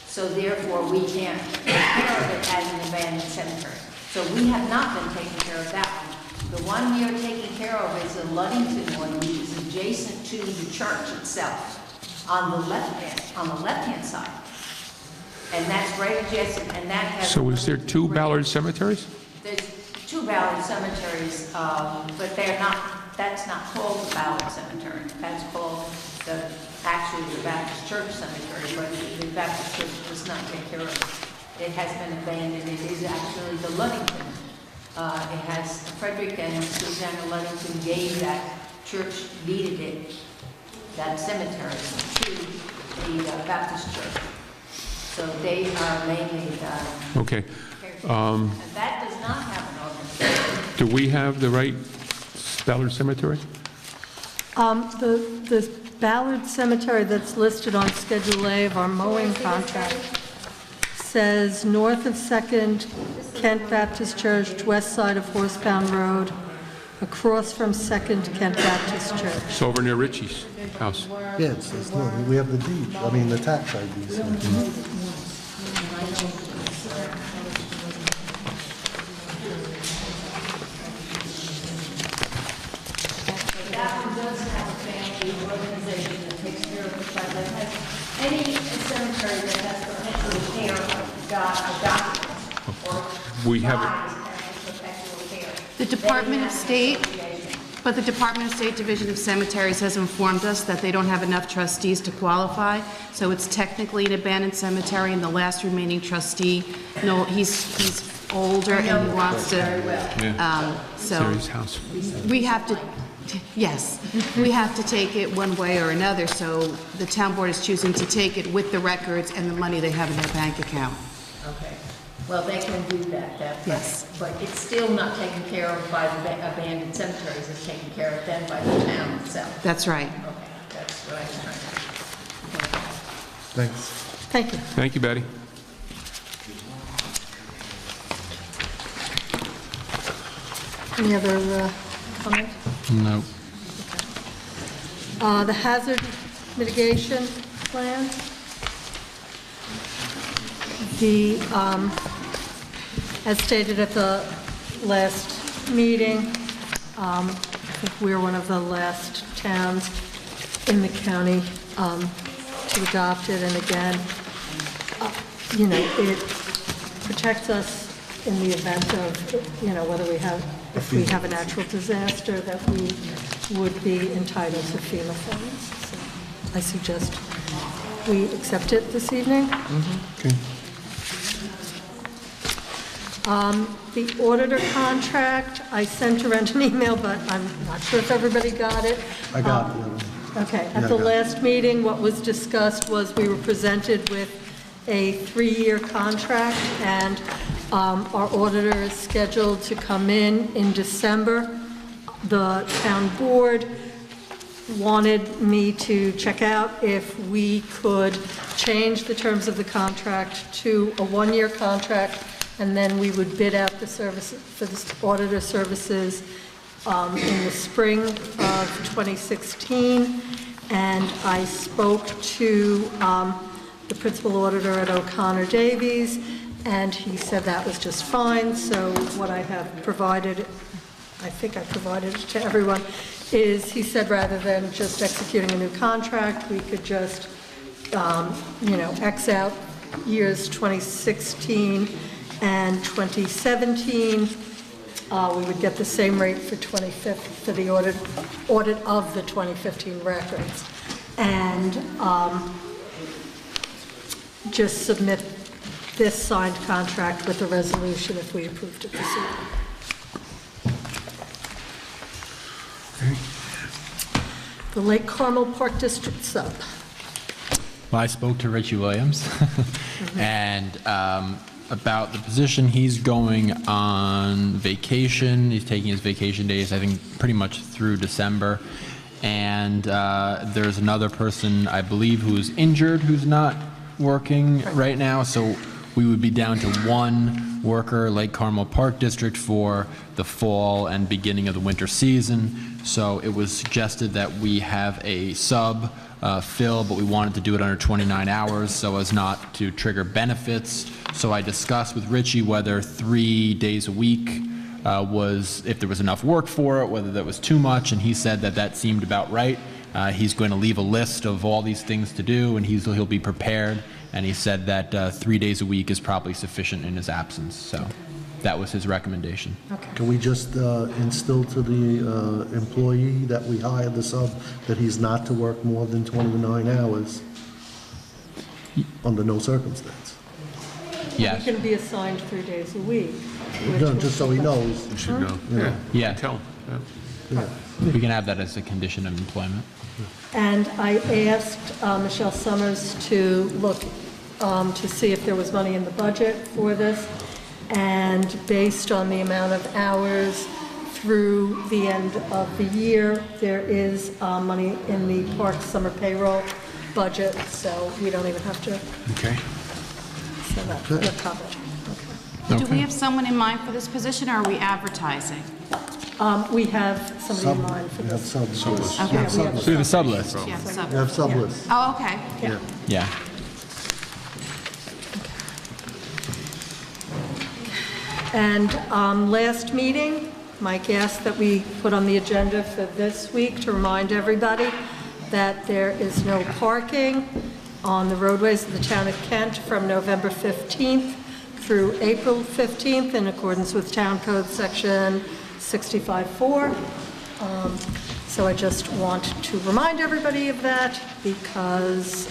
Speaker 4: So therefore, we can't take care of it as an abandoned cemetery. So we have not been taking care of that one. The one we are taking care of is the Luddington one, which is adjacent to the church itself on the left-hand side. And that's right adjacent, and that has...
Speaker 3: So is there two Ballard cemeteries?
Speaker 4: There's two Ballard cemeteries, but that's not called the Ballard Cemetery. That's called actually the Baptist Church Cemetery, but the Baptist Church does not take care of it. It has been abandoned. It is actually the Luddington. It has Frederick and Susanna Luddington gave that church, deeded it, that cemetery, to the Baptist Church. So they are mainly
Speaker 3: Okay.
Speaker 4: and that does not have an organization.
Speaker 3: Do we have the right Ballard Cemetery?
Speaker 1: The Ballard Cemetery that's listed on Schedule A of our mowing contract says north of 2nd Kent Baptist Church, west side of Horsepound Road, across from 2nd Kent Baptist Church.
Speaker 3: It's over near Richie's house.
Speaker 13: Yeah, it's we have the deed, I mean, the tax IDs.
Speaker 4: That one does have a family organization that takes care of the site. That has any cemetery that has perpetual care got a document or
Speaker 3: We have
Speaker 4: perpetual care.
Speaker 9: The Department of State, but the Department of State Division of Cemeteries has informed us that they don't have enough trustees to qualify, so it's technically an abandoned cemetery, and the last remaining trustee, no, he's older and he wants to, so
Speaker 3: Sarah's house.
Speaker 9: we have to, yes, we have to take it one way or another, so the town board is choosing to take it with the records and the money they have in their bank account.
Speaker 4: Okay. Well, they can do that,
Speaker 9: Yes.
Speaker 4: but it's still not taken care of by the abandoned cemeteries. It's taken care of then by the town itself.
Speaker 9: That's right.
Speaker 4: Okay, that's what I'm trying to...
Speaker 13: Thanks.
Speaker 1: Thank you.
Speaker 3: Thank you, Betty.
Speaker 1: Any other comments?
Speaker 5: No.
Speaker 1: The hazard mitigation plan. As stated at the last meeting, I think we're one of the last towns in the county to adopt it. And again, it protects us in the event of, whether if we have a natural disaster, that we would be entitled to FEMA funds. So I suggest we accept it this evening.
Speaker 3: Okay.
Speaker 1: The auditor contract, I sent around an email, but I'm not sure if everybody got it.
Speaker 13: I got it.
Speaker 1: Okay,
Speaker 13: Yeah,
Speaker 1: at
Speaker 13: I
Speaker 1: the
Speaker 13: got it.
Speaker 1: last meeting, what was discussed was we were presented with a 3-year contract, and our auditor is scheduled to come in December. The town board wanted me to check out if we could change the terms of the contract to a one-year contract, and then we would bid out the services for the auditor services in the spring of 2016. And I spoke to the principal auditor at O'Connor Davies, and he said that was just fine. So what I have provided, I think I provided it to everyone, is he said rather than just executing a new contract, we could just, X out years 2016 and 2017. We would get the same rate for for the audit of the 2015 records. And just submit this signed contract with a resolution if we approved it this evening. The Lake Carmel Park District sub.
Speaker 5: Well, I spoke to Richie Williams and about the position. He's going on vacation. He's taking his vacation days, I think, pretty much through December. And there's another person, I believe, who's injured, who's not working right now. So we would be down to one worker, Lake Carmel Park District, for the fall and beginning of the winter season. So it was suggested that we have a sub fill, but we wanted to do it under 29 hours so as not to trigger benefits. So I discussed with Richie whether 3 days a week was, if there was enough work for it, whether that was too much, and he said that that seemed about right. He's going to leave a list of all these things to do, and he'll be prepared. And he said that 3 days a week is probably sufficient in his absence. So that was his recommendation.
Speaker 1: Okay.
Speaker 13: Can we just instill to the employee that we hired the sub that he's not to work more than 29 hours under no circumstance?
Speaker 5: Yes.
Speaker 1: He can be assigned 3 days a week.
Speaker 13: No, just so he knows.
Speaker 3: You should know.
Speaker 5: Yeah.
Speaker 3: Tell him.
Speaker 13: Yeah.
Speaker 5: We can have that as a condition of employment.
Speaker 1: And I asked Michelle Summers to look to see if there was money in the budget for this. And based on the amount of hours through the end of the year, there is money in the park summer payroll budget, so we don't even have to.
Speaker 5: Okay.
Speaker 1: So that we're covered. Okay.
Speaker 9: Do we have someone in mind for this position, or are we advertising?
Speaker 1: We have somebody in mind for
Speaker 13: We have
Speaker 1: this.
Speaker 13: subs.
Speaker 9: Okay.
Speaker 5: So we have a sub list.
Speaker 9: Yeah, sub.
Speaker 13: We have sub lists.
Speaker 9: Oh, okay.
Speaker 1: Yeah.
Speaker 5: Yeah.
Speaker 1: And last meeting, Mike asked that we put on the agenda for this week to remind everybody that there is no parking on the roadways of the town of Kent from November 15th through April 15th in accordance with Town Code Section 65-4. So I just want to remind everybody of that because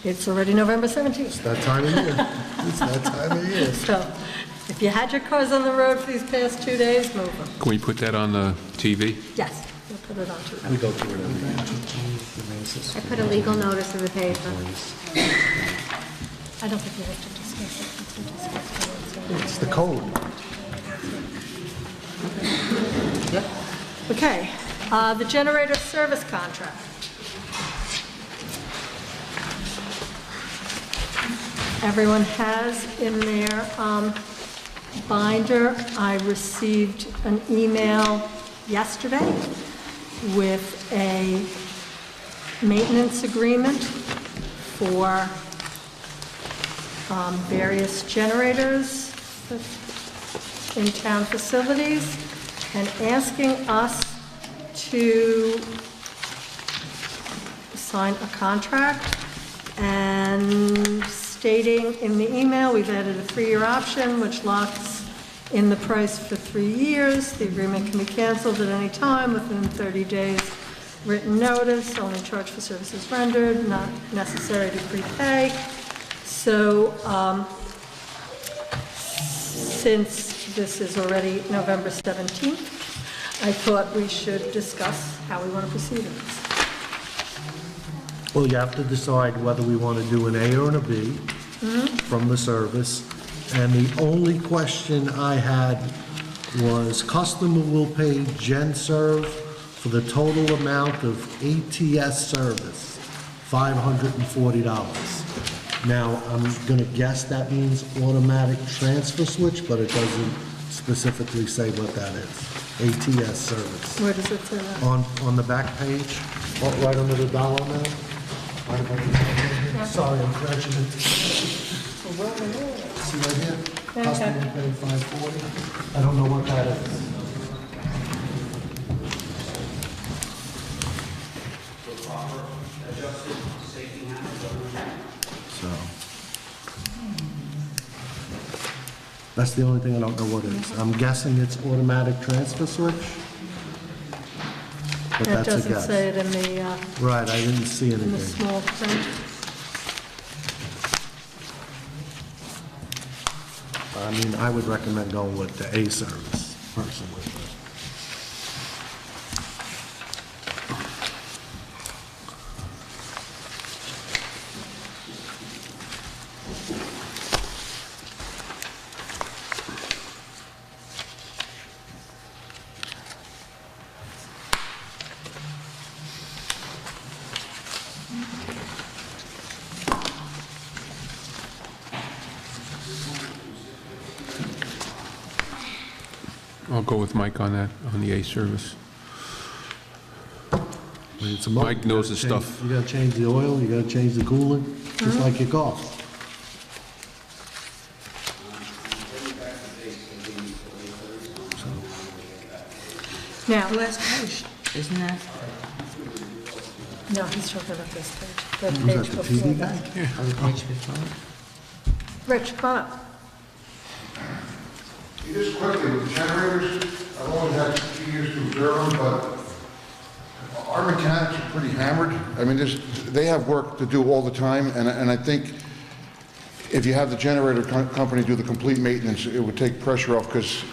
Speaker 1: it's already November 17th.
Speaker 13: That time of year. It's that time of year.
Speaker 1: So if you had your cars on the road for these past 2 days, move them.
Speaker 3: Can we put that on the TV?
Speaker 1: Yes, we'll put it on to
Speaker 13: We go through it every year.
Speaker 2: I put a legal notice in the paper.
Speaker 1: I don't think we have to discuss it. We can discuss it.
Speaker 13: It's the code.
Speaker 1: Okay, the generator service contract. Everyone has in their binder, I received an email yesterday with a maintenance agreement for various generators in town facilities and asking us to sign a contract and stating in the email, we've added a 3-year option which locks in the price for 3 years. The agreement can be canceled at any time within 30 days written notice, only charged for services rendered, not necessary to prepay. So since this is already November 17th, I thought we should discuss how we want to proceed in this.
Speaker 13: Well, you have to decide whether we want to do an A or an B from the service. And the only question I had was customer will pay GenServe for the total amount of ATS service, $540. Now, I'm gonna guess that means automatic transfer switch, but it doesn't specifically say what that is. ATS service.
Speaker 1: Where does it say that?
Speaker 13: On the back page, right under the dollar amount. Right above the dollar amount. Sorry, I'm crunching it. See right here?
Speaker 1: Okay.
Speaker 13: Customer paid $540. I don't know what that is. So, that's the only thing I don't know what it is. I'm guessing it's automatic transfer switch, but
Speaker 1: It
Speaker 13: that's a
Speaker 1: doesn't
Speaker 13: guess.
Speaker 1: say it in the
Speaker 13: Right, I didn't see
Speaker 1: in the
Speaker 13: anything.
Speaker 1: small print.
Speaker 13: I mean, I would recommend going with the A service personally.
Speaker 3: I'll go with Mike on that, on the A service.
Speaker 13: It's a motor.
Speaker 3: Mike knows his
Speaker 13: You gotta
Speaker 3: stuff.
Speaker 13: change- You gotta change the oil, you gotta change the coolant, just like your golf.
Speaker 1: Now,
Speaker 6: Last page, isn't that?
Speaker 1: no, he's talking about this page, the
Speaker 13: Was
Speaker 1: page
Speaker 13: that the
Speaker 1: before
Speaker 13: TV
Speaker 1: that.
Speaker 13: guy?
Speaker 6: On the page before?
Speaker 1: Rich, come on up.
Speaker 8: Just quickly, with the generators, I've only had 2 years to observe them, but our mechanics are pretty hammered. I mean, they have work to do all the time, and I think if you have the generator company do the complete maintenance, it would take pressure off, because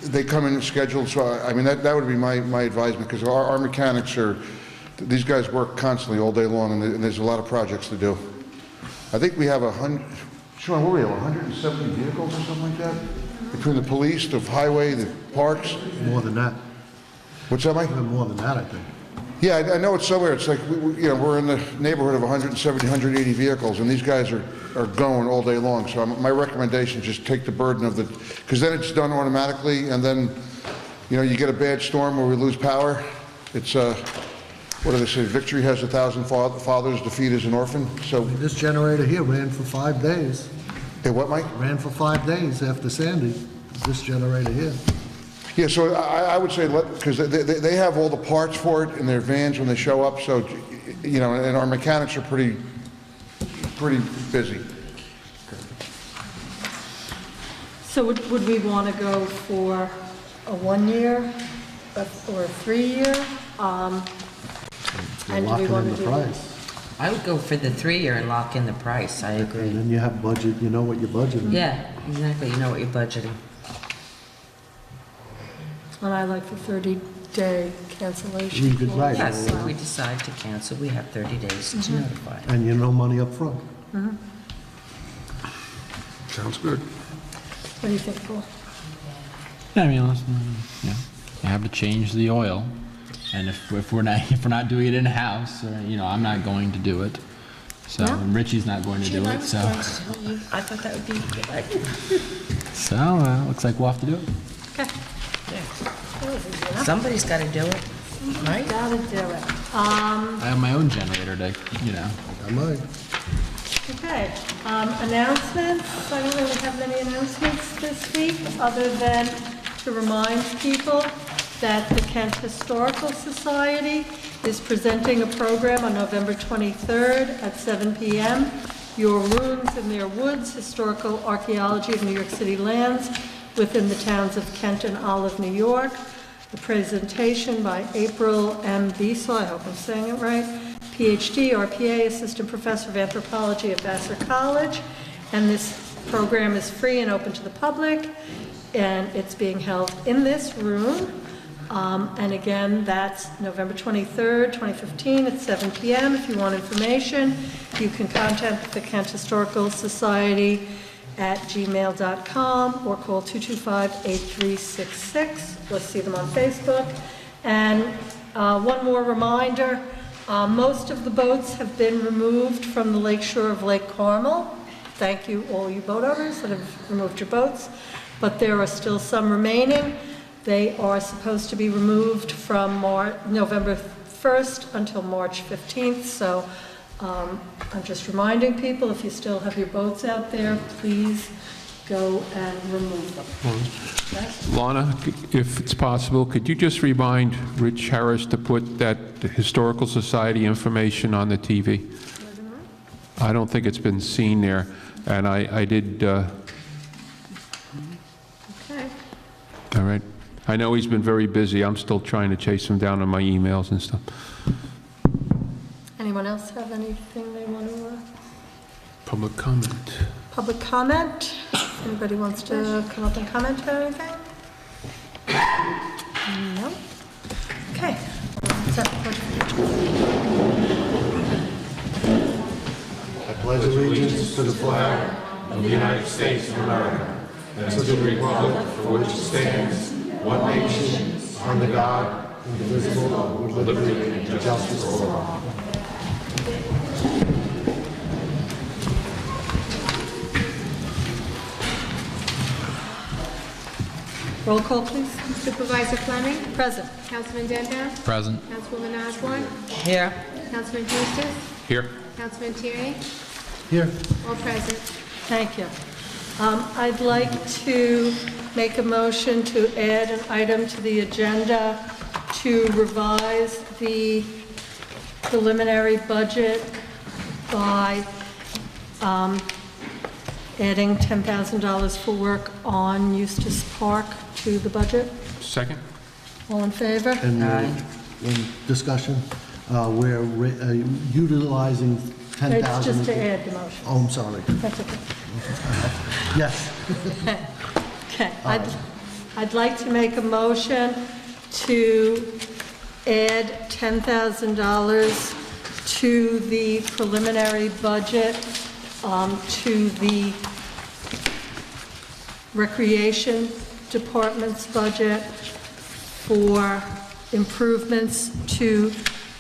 Speaker 8: they come in scheduled, so I mean, that would be my advisement, because our mechanics are, these guys work constantly all day long, and there's a lot of projects to do. I think we have Sean, what do we have, 170 vehicles or something like that? Between the police, the highway, the parks?
Speaker 13: More than that.
Speaker 8: What's that, Mike?
Speaker 13: Even more than that, I think.
Speaker 8: Yeah, I know it's somewhere, it's like, we're in the neighborhood of 170, 180 vehicles, and these guys are going all day long. So my recommendation is just take the burden of the, because then it's done automatically, and then, you get a bad storm where we lose power. It's, what do they say, victory has 1,000 fathers, defeat is an orphan. So,
Speaker 13: This generator here ran for 5 days.
Speaker 8: hey, what, Mike?
Speaker 13: Ran for 5 days after Sandy, this generator here.
Speaker 8: Yeah, so I would say, because they have all the parts for it in their vans when they show up, so, and our mechanics are pretty busy.
Speaker 1: So would we want to go for a 1 year or a 3 year?
Speaker 13: You're
Speaker 1: And do we
Speaker 13: locking
Speaker 1: want
Speaker 13: in
Speaker 1: to
Speaker 13: the
Speaker 1: do?
Speaker 13: price.
Speaker 6: I would go for the 3-year and lock in the price, I
Speaker 13: And
Speaker 6: agree.
Speaker 13: then you have budget, you know what you're budgeting.
Speaker 6: Yeah, exactly, you know what you're budgeting.
Speaker 1: And I like the 30-day cancellation.
Speaker 13: You could
Speaker 1: clause.
Speaker 13: write it.
Speaker 6: Yes, if we decide to cancel, we have 30 days to notify.
Speaker 13: And you know money up front.
Speaker 3: Sounds good.
Speaker 1: What do you think, Paul?
Speaker 5: I mean, listen, you have to change the oil, and if we're not doing it in house, I'm not going to do it. So
Speaker 1: Yeah.
Speaker 5: and Richie's not going to do it. So
Speaker 6: I thought that would be good.
Speaker 5: looks like we'll have to do it.
Speaker 1: Okay.
Speaker 6: Somebody's got to do it, right?
Speaker 1: Gotta do it.
Speaker 5: I have my own generator to,
Speaker 13: I might.
Speaker 1: Okay, announcements. I don't really have many announcements this week, other than to remind people that the Kent Historical Society is presenting a program on November 23rd at 7 p.m. Your Ruins in Their Woods, Historical Archaeology of New York City Lands within the towns of Kent and Olive, New York. The presentation by April M. Biesel, I hope I'm saying it right, PhD, RPA, Assistant Professor of Anthropology at Vassar College. And this program is free and open to the public, and it's being held in this room. And again, that's November 23rd, 2015 at 7 p.m. If you want information, you can contact the Kent Historical Society at gmail.com or call 225-8366. Let's see them on Facebook. And One more reminder, most of the boats have been removed from the lake shore of Lake Carmel. Thank you, all you boat owners that have removed your boats, but there are still some remaining. They are supposed to be removed from November 1st until March 15th, so I'm just reminding people, if you still have your boats out there, please go and remove them. Yes?
Speaker 3: Lana, if it's possible, could you just remind Rich Harris to put that Historical Society information on the TV? I don't think it's been seen there, and I did...
Speaker 1: Okay.
Speaker 3: All right. I know he's been very busy. I'm still trying to chase him down on my emails and stuff.
Speaker 1: Anyone else have anything they want to...
Speaker 3: Public comment.
Speaker 1: Public comment? Anybody wants to come up and comment about anything? No? Okay. Is that
Speaker 13: I pledge allegiance to the flag
Speaker 3: Of the United States of America, and to the republic for which it stands, one nation,
Speaker 13: under God, indivisible, with liberty and justice for all.
Speaker 1: roll call, please?
Speaker 2: Supervisor Fleming?
Speaker 1: Present.
Speaker 2: Councilman Denbow?
Speaker 5: Present.
Speaker 2: Councilwoman Osborne?
Speaker 6: Here.
Speaker 2: Councilman Eustace?
Speaker 3: Here.
Speaker 2: Councilman Thierry?
Speaker 13: Here.
Speaker 2: All present.
Speaker 1: Thank you. I'd like to make a motion to add an item to the agenda to revise the preliminary budget by adding $10,000 for work on Eustis Park to the budget.
Speaker 3: Second?
Speaker 1: All in favor?
Speaker 13: And in discussion, we're utilizing
Speaker 1: It's
Speaker 13: 10,000.
Speaker 1: just to add the motion.
Speaker 13: Oh, I'm sorry.
Speaker 1: That's okay.
Speaker 13: Yes.
Speaker 1: Okay. I'd like to make a motion to add $10,000 to the preliminary budget, to the Recreation Department's budget for improvements to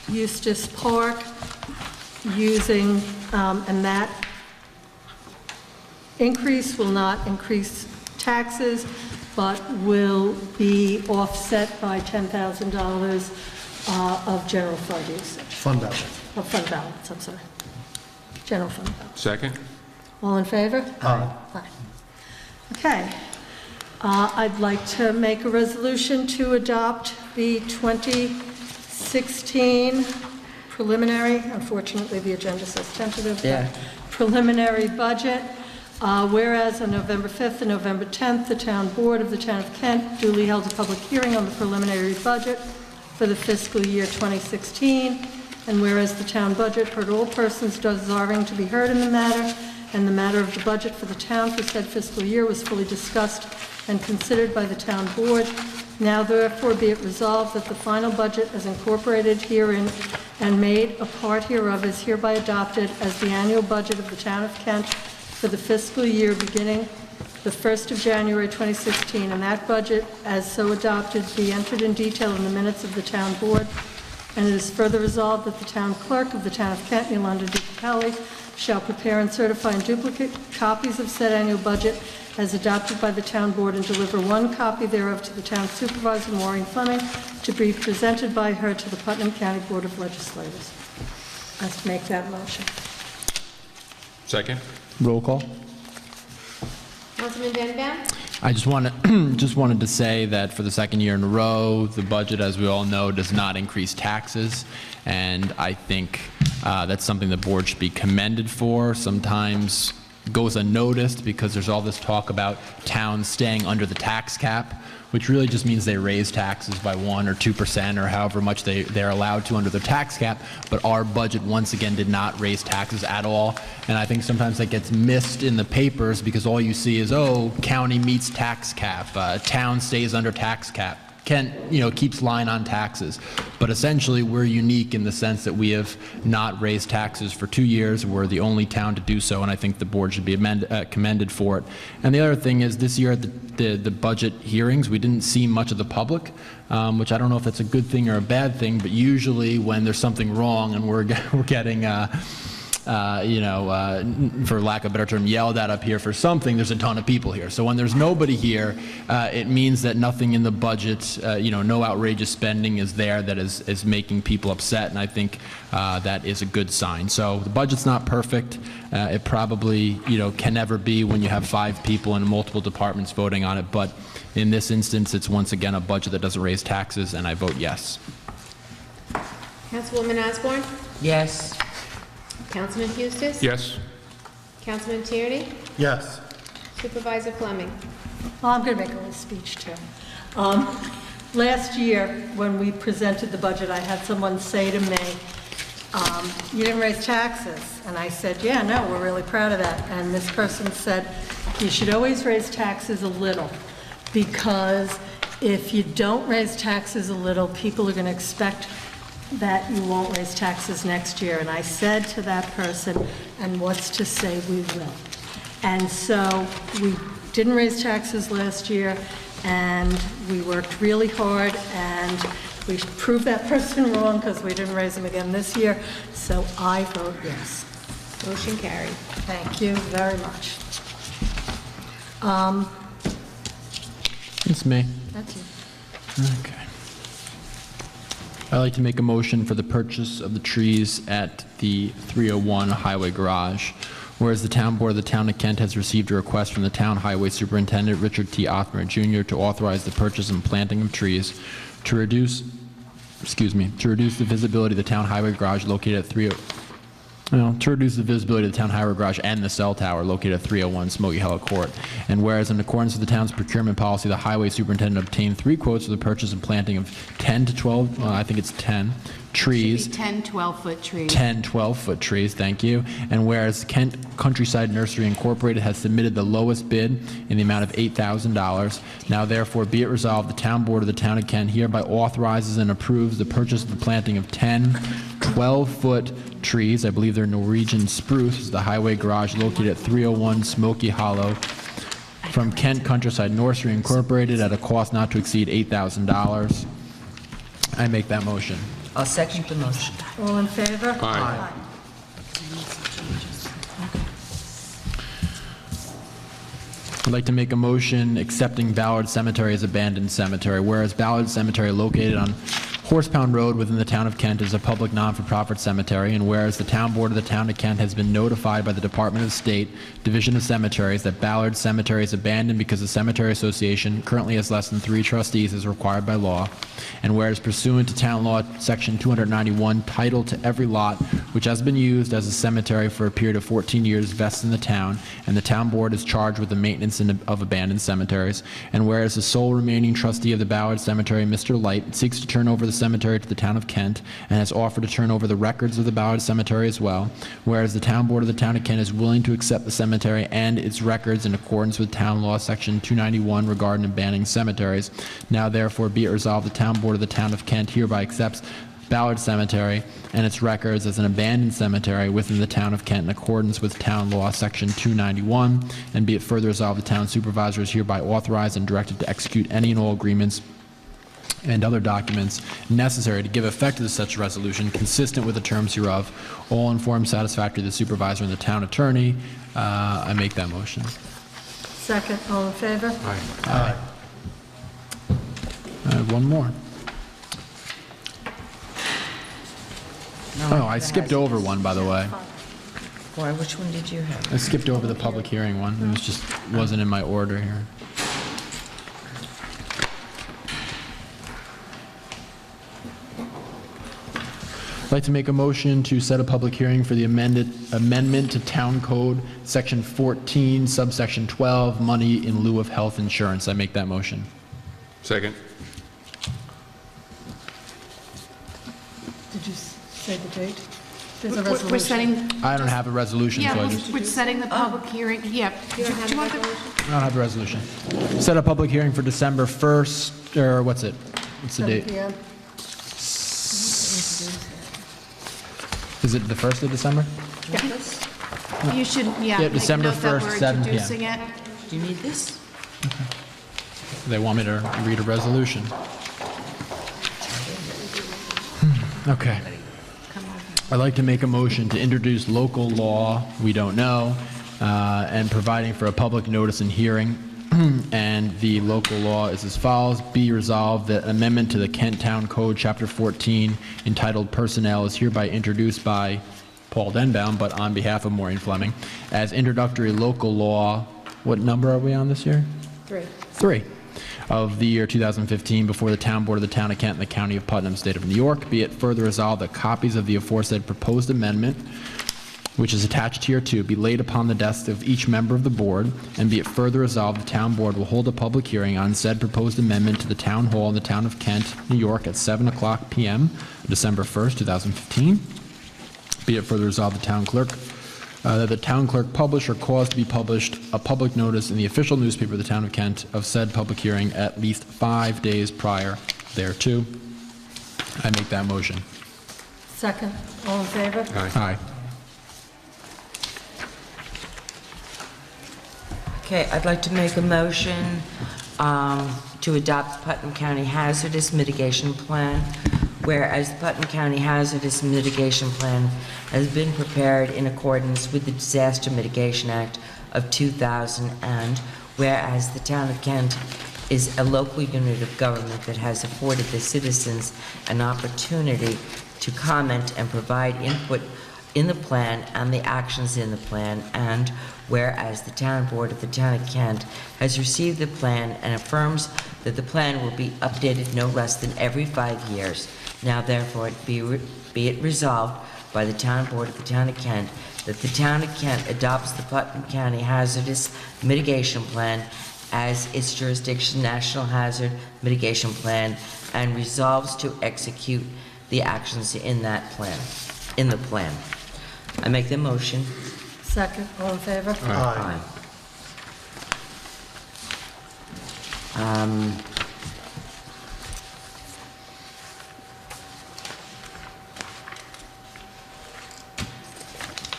Speaker 1: Eustis Park using, and that increase will not increase taxes, but will be offset by $10,000 of general fund usage.
Speaker 13: Fund balance.
Speaker 1: Of fund balance, I'm sorry. General fund balance.
Speaker 3: Second?
Speaker 1: All in favor?
Speaker 13: Aye.
Speaker 1: Aye. Okay. I'd like to make a resolution to adopt the 2016 preliminary, unfortunately, the agenda says tentative, but preliminary budget. Whereas on November 5th and November 10th, the Town Board of the Town of Kent duly held a public hearing on the preliminary budget for the fiscal year 2016, and whereas the town budget heard all persons desiring to be heard in the matter, and the matter of the budget for the town for said fiscal year was fully discussed and considered by the Town Board, now therefore be it resolved that the final budget as incorporated herein and made a part hereof is hereby adopted as the annual budget of the Town of Kent for the fiscal year beginning the 1st of January 2016, and that budget, as so adopted, be entered in detail in the minutes of the Town Board. And it is further resolved that the Town Clerk of the Town of Kent, Yolanda D. Capelli, shall prepare and certify in duplicate copies of said annual budget as adopted by the Town Board and deliver one copy thereof to the Town Supervisor, Maureen Fleming, to be presented by her to the Putnam County Board of Legislators. Let's make that motion.
Speaker 3: Second?
Speaker 5: Roll call.
Speaker 2: Councilman Denbow?
Speaker 5: I just wanted to say that for the second year in a row, the budget, as we all know, does not increase taxes, and I think that's something the board should be commended for. Sometimes goes unnoticed because there's all this talk about towns staying under the tax cap, which really just means they raise taxes by 1 or 2% or however much they're allowed to under the tax cap, but our budget once again did not raise taxes at all, and I think sometimes that gets missed in the papers because all you see is, oh, county meets tax cap, town stays under tax cap. Kent, keeps line on taxes. But essentially, we're unique in the sense that we have not raised taxes for 2 years. We're the only town to do so, and I think the board should be commended for it. And the other thing is, this year at the budget hearings, we didn't see much of the public, which I don't know if that's a good thing or a bad thing, but usually when there's something wrong and we're getting for lack of a better term, yelled at up here for something, there's a ton of people here. So when there's nobody here, it means that nothing in the budget, no outrageous spending is there that is making people upset, and I think that is a good sign. So the budget's not perfect. It probably, can never be when you have 5 people and multiple departments voting on it, but in this instance, it's once again a budget that doesn't raise taxes, and I vote yes.
Speaker 2: Councilwoman Osborne?
Speaker 6: Yes.
Speaker 2: Councilman Eustace?
Speaker 3: Yes.
Speaker 2: Councilman Tierney?
Speaker 13: Yes.
Speaker 2: Supervisor Fleming?
Speaker 1: Well, I'm going to make a little speech, too. Last year, when we presented the budget, I had someone say to me, you didn't raise taxes. And I said, yeah, no, we're really proud of that. And this person said, you should always raise taxes a little, because if you don't raise taxes a little, people are going to expect that you won't raise taxes next year. And I said to that person, and what's to say we will? And so we didn't raise taxes last year, and we worked really hard, and we proved that person wrong because we didn't raise them again this year. So I vote yes.
Speaker 2: Motion carried.
Speaker 1: Thank you very much.
Speaker 5: It's me.
Speaker 1: That's you.
Speaker 5: Okay. I'd like to make a motion for the purchase of the trees at the 301 Highway Garage. Whereas the Town Board of the Town of Kent has received a request from the Town Highway Superintendent Richard T. Othmer Jr. to authorize the purchase and planting of trees to reduce the visibility of the Town Highway Garage located at to reduce the visibility of the Town Highway Garage and the cell tower located at 301 Smoky Hollow Court. And whereas in accordance with the town's procurement policy, the highway superintendent obtained 3 quotes for the purchase and planting of 10 to 12, I think it's 10, trees.
Speaker 9: Should be 10 12-foot trees.
Speaker 5: 10 12-foot trees, thank you. And whereas Kent Countryside Nursery Incorporated has submitted the lowest bid in the amount of $8,000, now therefore be it resolved, the Town Board of the Town of Kent hereby authorizes and approves the purchase of the planting of 10 12-foot trees. I believe they're Norwegian spruce, the highway garage located at 301 Smoky Hollow, from Kent Countryside Nursery Incorporated at a cost not to exceed $8,000. I make that motion.
Speaker 6: I'll second the motion.
Speaker 1: All in favor?
Speaker 3: Aye.
Speaker 5: I'd like to make a motion accepting Ballard Cemetery as abandoned cemetery. Whereas Ballard Cemetery, located on Horsepound Road within the town of Kent, is a public non-for-profit cemetery, and whereas the Town Board of the Town of Kent has been notified by the Department of State, Division of Cemeteries, that Ballard Cemetery is abandoned because the Cemetery Association currently has less than 3 trustees as required by law, and whereas pursuant to Town Law Section 291, title to every lot which has been used as a cemetery for a period of 14 years vests in the town, and the Town Board is charged with the maintenance of abandoned cemeteries, and whereas the sole remaining trustee of the Ballard Cemetery, Mr. Light, seeks to turn over the cemetery to the Town of Kent and has offered to turn over the records of the Ballard Cemetery as well, whereas the Town Board of the Town of Kent is willing to accept the cemetery and its records in accordance with Town Law Section 291 regarding abandoning cemeteries. Now therefore be it resolved, the Town Board of the Town of Kent hereby accepts Ballard Cemetery and its records as an abandoned cemetery within the Town of Kent in accordance with Town Law Section 291, and be it further resolved, the Town Supervisor is hereby authorized and directed to execute any and all agreements and other documents necessary to give effect to such resolution consistent with the terms hereof, all in form satisfactory to the supervisor and the town attorney. I make that motion.
Speaker 1: Second, all in favor?
Speaker 5: Aye. I have one more. Oh, I skipped over one, by the way.
Speaker 6: Why, which one did you have?
Speaker 5: I skipped over the public hearing one. It was just wasn't in my order here. I'd like to make a motion to set a public hearing for the amendment to Town Code, Section 14, subsection 12, money in lieu of health insurance. I make that motion.
Speaker 3: Second.
Speaker 1: Did you say the date? There's a resolution.
Speaker 9: We're setting,
Speaker 5: I don't have a resolution, so I
Speaker 9: yeah,
Speaker 5: just...
Speaker 9: we're setting the public hearing, yeah.
Speaker 2: You don't have
Speaker 9: Do you
Speaker 2: a
Speaker 9: want the-
Speaker 2: resolution?
Speaker 5: I don't have a resolution. Set a public hearing for December 1st, or what's it? What's the
Speaker 1: 7
Speaker 5: date?
Speaker 1: PM.
Speaker 5: Is it the 1st of December?
Speaker 9: You should, yeah,
Speaker 5: Yeah,
Speaker 9: make
Speaker 5: December
Speaker 9: note that
Speaker 5: 1st,
Speaker 9: we're
Speaker 5: 7 p.m.
Speaker 9: introducing it.
Speaker 6: Do you need this?
Speaker 5: They want me to read a resolution. Okay. I'd like to make a motion to introduce local law, we don't know, and providing for a public notice and hearing. And the local law is as follows. Be resolved that amendment to the Kent Town Code, Chapter 14, entitled Personnel, is hereby introduced by Paul Denbaum, but on behalf of Maureen Fleming, as introductory local law. What number are we on this year? 3 of the year 2015 before the Town Board of the Town of Kent and the County of Putnam, State of New York. Be it further resolved that copies of the aforesaid proposed amendment, which is attached here too, be laid upon the desk of each member of the board, and be it further resolved the Town Board will hold a public hearing on said proposed amendment to the Town Hall in the Town of Kent, New York at 7:00 p.m., December 1st, 2015. Be it further resolved the Town Clerk that the Town Clerk publish or cause to be published a public notice in the official newspaper of the Town of Kent of said public hearing at least 5 days prior thereto. I make that motion.
Speaker 1: Second. All in favor?
Speaker 5: Aye.
Speaker 6: Okay, I'd like to make a motion to adopt the Putnam County Hazardous Mitigation Plan, whereas the Putnam County Hazardous Mitigation Plan has been prepared in accordance with the Disaster Mitigation Act of 2000, and whereas the Town of Kent is a local unit of government that has afforded the citizens an opportunity to comment and provide input in the plan and the actions in the plan, and whereas the Town Board of the Town of Kent has received the plan and affirms that the plan will be updated no less than every 5 years. Now therefore be it resolved by the Town Board of the Town of Kent that the Town of Kent adopts the Putnam County Hazardous Mitigation Plan as its jurisdiction National Hazard Mitigation Plan, and resolves to execute the actions in that plan, in the plan. I make the motion.
Speaker 1: Second. All in favor?
Speaker 6: Aye.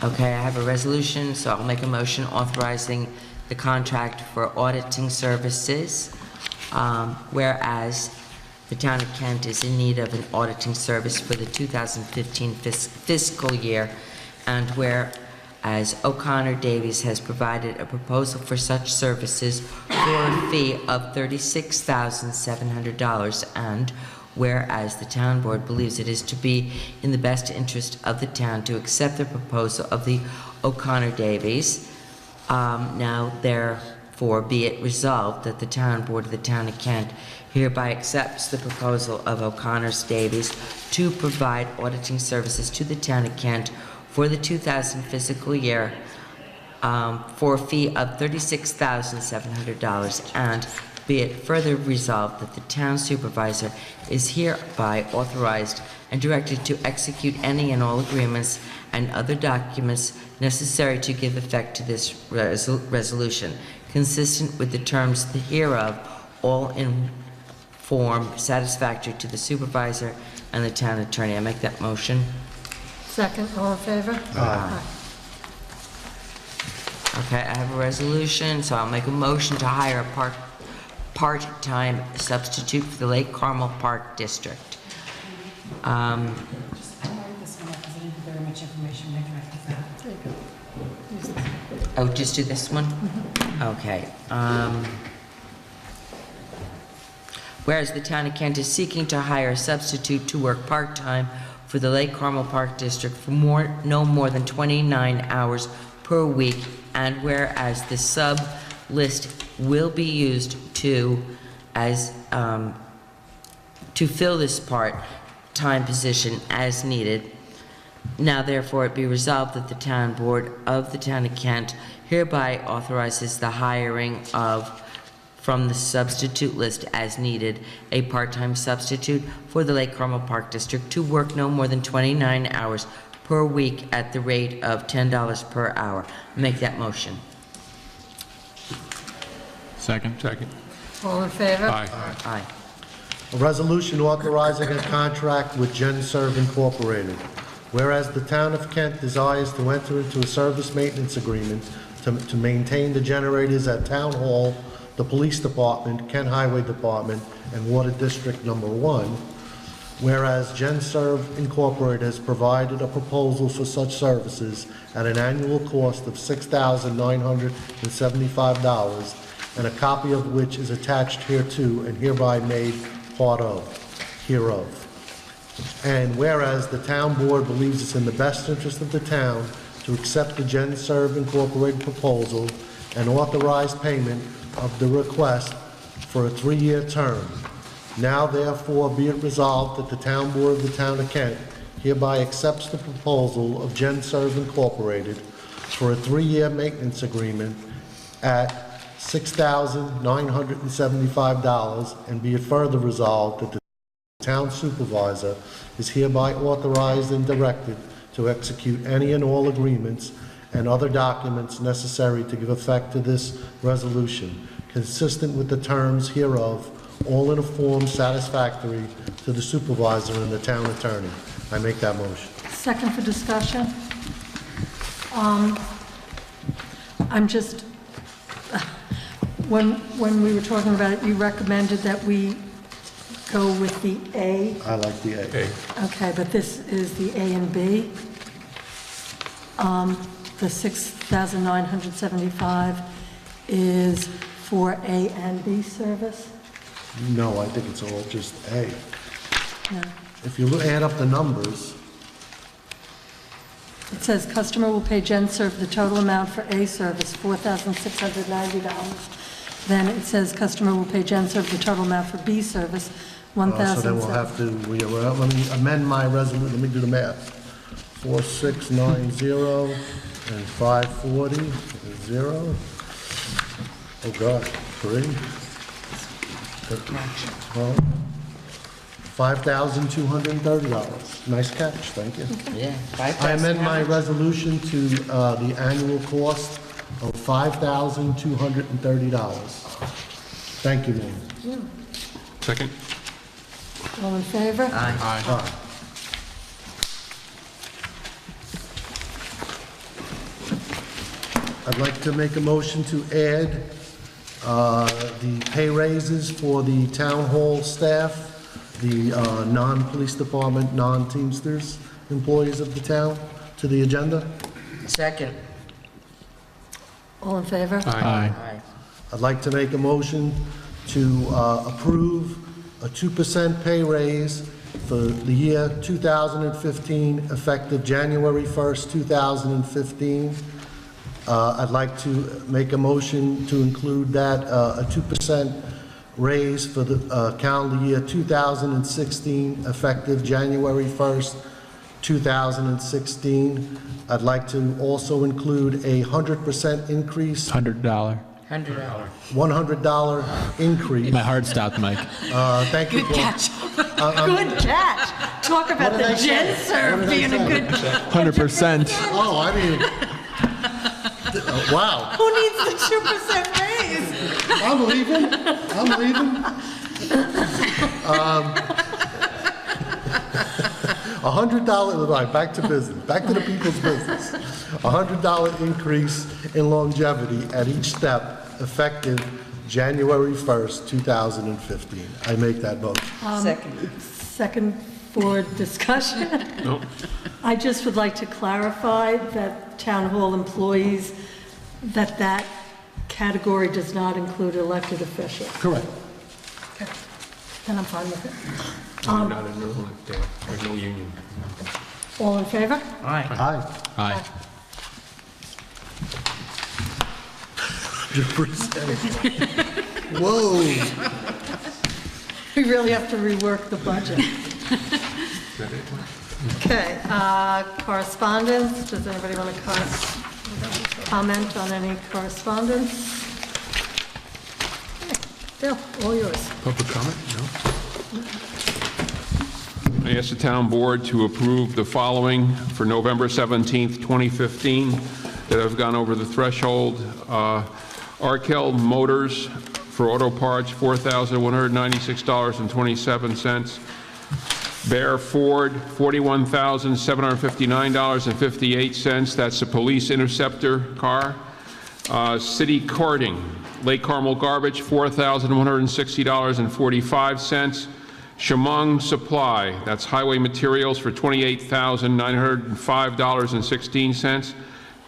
Speaker 6: Okay, I have a resolution, so I'll make a motion authorizing the contract for auditing services, whereas the Town of Kent is in need of an auditing service for the 2015 fiscal year, and whereas O'Connor Davies has provided a proposal for such services for a fee of $36,700, and whereas the Town Board believes it is to be in the best interest of the town to accept the proposal of the O'Connor Davies, now therefore be it resolved that the Town Board of the Town of Kent hereby accepts the proposal of O'Connor's Davies to provide auditing services to the Town of Kent for the 2000 fiscal year for a fee of $36,700, and be it further resolved that the town supervisor is hereby authorized and directed to execute any and all agreements and other documents necessary to give effect to this resolution, consistent with the terms hereof, all in form satisfactory to the supervisor and the town attorney. I make that motion.
Speaker 1: Second. All in favor? Aye.
Speaker 6: Okay, I have a resolution, so I'll make a motion to hire a part-time substitute for the Lake Carmel Park District. Oh, just do this one? Okay. Whereas the Town of Kent is seeking to hire a substitute to work part-time for the Lake Carmel Park District for no more than 29 hours per week, and whereas the sub list will be used to fill this part-time position as needed. Now therefore it be resolved that the Town Board of the Town of Kent hereby authorizes the hiring of, from the substitute list as needed, a part-time substitute for the Lake Carmel Park District to work no more than 29 hours per week at the rate of $10 per hour. Make that motion.
Speaker 5: Second.
Speaker 3: Second.
Speaker 1: All in favor?
Speaker 3: Aye.
Speaker 6: Aye.
Speaker 13: A resolution authorizing a contract with GenServe Incorporated. Whereas the town of Kent desires to enter into a service maintenance agreement to maintain the generators at Town Hall, the Police Department, Kent Highway Department, and Water District Number 1. Whereas GenServe Incorporated has provided a proposal for such services at an annual cost of $6,975, and a copy of which is attached hereto and hereby made part hereof. And whereas the town board believes it's in the best interest of the town to accept the GenServe Incorporated proposal and authorize payment of the request for a 3-year term. Now therefore be it resolved that the town board of the town of Kent hereby accepts the proposal of GenServe Incorporated for a 3-year maintenance agreement at $6,975, and be it further resolved that the town supervisor is hereby authorized and directed to execute any and all agreements and other documents necessary to give effect to this resolution, consistent with the terms hereof, all in a form satisfactory to the supervisor and the town attorney. I make that motion.
Speaker 1: Second for discussion. I'm just, when we were talking about it, you recommended that we go with the A.
Speaker 13: I like the A.
Speaker 1: Okay, but this is the A and B. The $6,975 is for A and B service?
Speaker 13: No, I think it's all just A.
Speaker 1: No.
Speaker 13: If you add up the numbers,
Speaker 1: It says customer will pay GenServe the total amount for A service, $4,690. Then it says customer will pay GenServe the total amount for B service,
Speaker 13: so then we'll have to, let me amend my resolution, let me do the math. 4690 and 540 is 0. Oh, God, 3. $5,230. Nice catch, thank you.
Speaker 6: Yeah.
Speaker 13: I amend my resolution to the annual cost of $5,230. Thank you, Mayor.
Speaker 3: Second?
Speaker 1: All in favor?
Speaker 13: Aye. I'd like to make a motion to add the pay raises for the town hall staff, the non-police department, non-Teamsters employees of the town to the agenda.
Speaker 6: Second.
Speaker 1: All in favor?
Speaker 5: Aye.
Speaker 13: I'd like to make a motion to approve a 2% pay raise for the year 2015, effective January 1st, 2015. I'd like to make a motion to include that, a 2% raise for the calendar year 2016, effective January 1st, 2016. I'd like to also include a 100% increase,
Speaker 5: $100.
Speaker 13: $100 increase.
Speaker 5: My heart stopped, Mike.
Speaker 13: Thank you.
Speaker 1: Good catch. Good catch. Talk about the GenServe being a good...
Speaker 5: 100%.
Speaker 13: Oh, I mean, wow.
Speaker 1: Who needs the 2% raise?
Speaker 13: I'm leaving. $100, right, back to business, back to the people's business. $100 increase in longevity at each step, effective January 1st, 2015. I make that motion.
Speaker 1: Second for discussion.
Speaker 3: No.
Speaker 1: I just would like to clarify that town hall employees, that category does not include elected officials.
Speaker 13: Correct.
Speaker 1: Okay. Then I'm fine with it.
Speaker 3: Not a no, there's no union.
Speaker 1: All in favor?
Speaker 13: Aye.
Speaker 5: Aye.
Speaker 13: 100%. Whoa.
Speaker 1: We really have to rework the budget. Okay, correspondence. Does anybody want to comment on any correspondence? Bill, all yours.
Speaker 3: Public comment? No. I ask the town board to approve the following for November 17th, 2015, that have gone over the threshold. Arkell Motors for auto parts, $4,196.27. Bear Ford, $41,759.58. That's a police interceptor car. City Carting, Lake Carmel Garbage, $4,160.45. Shamong Supply, that's highway materials for $28,905.16.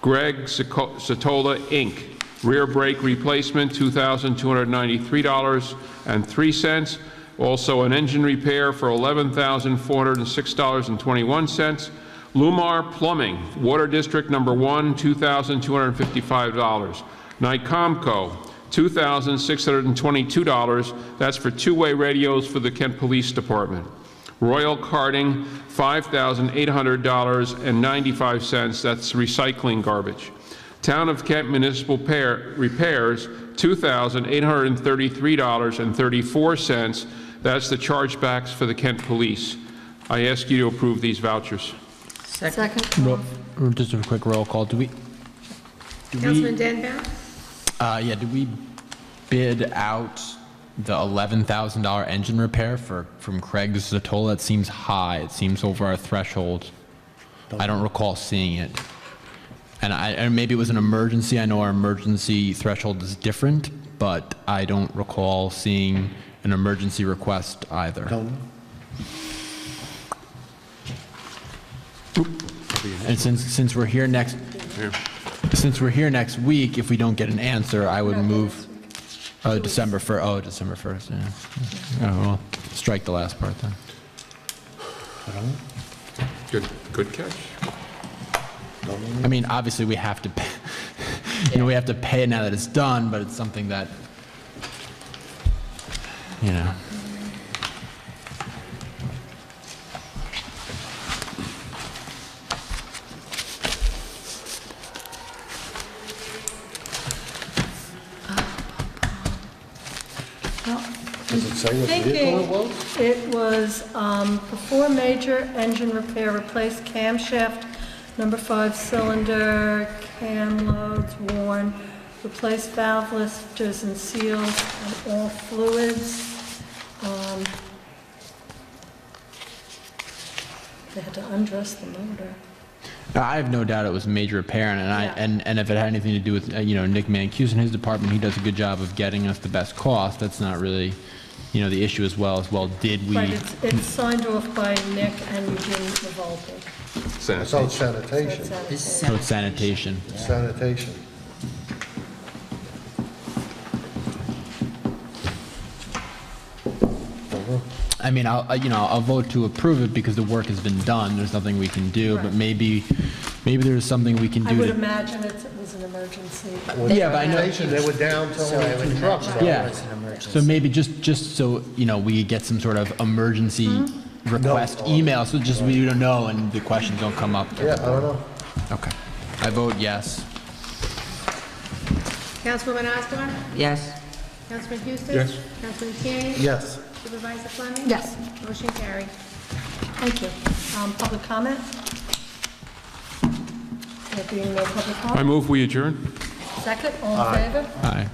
Speaker 3: Greg Satola, Inc., rear brake replacement, $2,293.03. Also an engine repair for $11,406.21. Lumar Plumbing, Water District Number 1, $2,255. Nycomco, $2,622. That's for two-way radios for the Kent Police Department. Royal Carting, $5,800.95. That's recycling garbage. Town of Kent Municipal Repairs, $2,833.34. That's the chargebacks for the Kent Police. I ask you to approve these vouchers.
Speaker 1: Second.
Speaker 5: Just a quick roll call.
Speaker 2: Councilman Danville?
Speaker 5: Did we bid out the $11,000 engine repair from Craig Zatola? It seems high. It seems over our threshold. I don't recall seeing it. And maybe it was an emergency. I know our emergency threshold is different, but I don't recall seeing an emergency request either. And since we're here next week, if we don't get an answer, I would move. December 1st. Oh, December 1st. Yeah. Oh, well, strike the last part then.
Speaker 3: Good catch.
Speaker 5: I mean, obviously we have to pay, we have to pay it now that it's done, but it's something that,
Speaker 13: Does it say what vehicle it was?
Speaker 1: It was perform major engine repair, replace camshaft, number 5 cylinder, cam loads worn, replace valve lifters and seals and all fluids. They had to undress the motor.
Speaker 5: I have no doubt it was a major repair, and if it had anything to do with Nick Mancuso and his department, he does a good job of getting us the best cost. That's not really the issue as well. Did we?
Speaker 1: Right, it's signed off by Nick and Eugene Volpe.
Speaker 13: So it's sanitation.
Speaker 5: So it's sanitation.
Speaker 13: Sanitation.
Speaker 5: I mean, I'll vote to approve it because the work has been done. There's nothing we can do, but maybe there's something we can do.
Speaker 1: I would imagine it was an emergency.
Speaker 5: Yeah, but I know
Speaker 13: They were down to only 2 trucks.
Speaker 5: Yeah. So maybe just so we get some sort of emergency request email, so just we don't know and the questions don't come up.
Speaker 13: Yeah, I don't know.
Speaker 5: Okay. I vote yes.
Speaker 2: Councilwoman Osborne?
Speaker 6: Yes.
Speaker 2: Councilman Houston?
Speaker 3: Yes.
Speaker 2: Councilman Tierney?
Speaker 13: Yes.
Speaker 2: Supervisor Fleming?
Speaker 1: Yes.
Speaker 2: Motion carried.
Speaker 1: Thank you. Public comment? There being no public
Speaker 3: I
Speaker 1: comment?
Speaker 3: move we adjourn.
Speaker 1: Second, all in favor?
Speaker 5: Aye.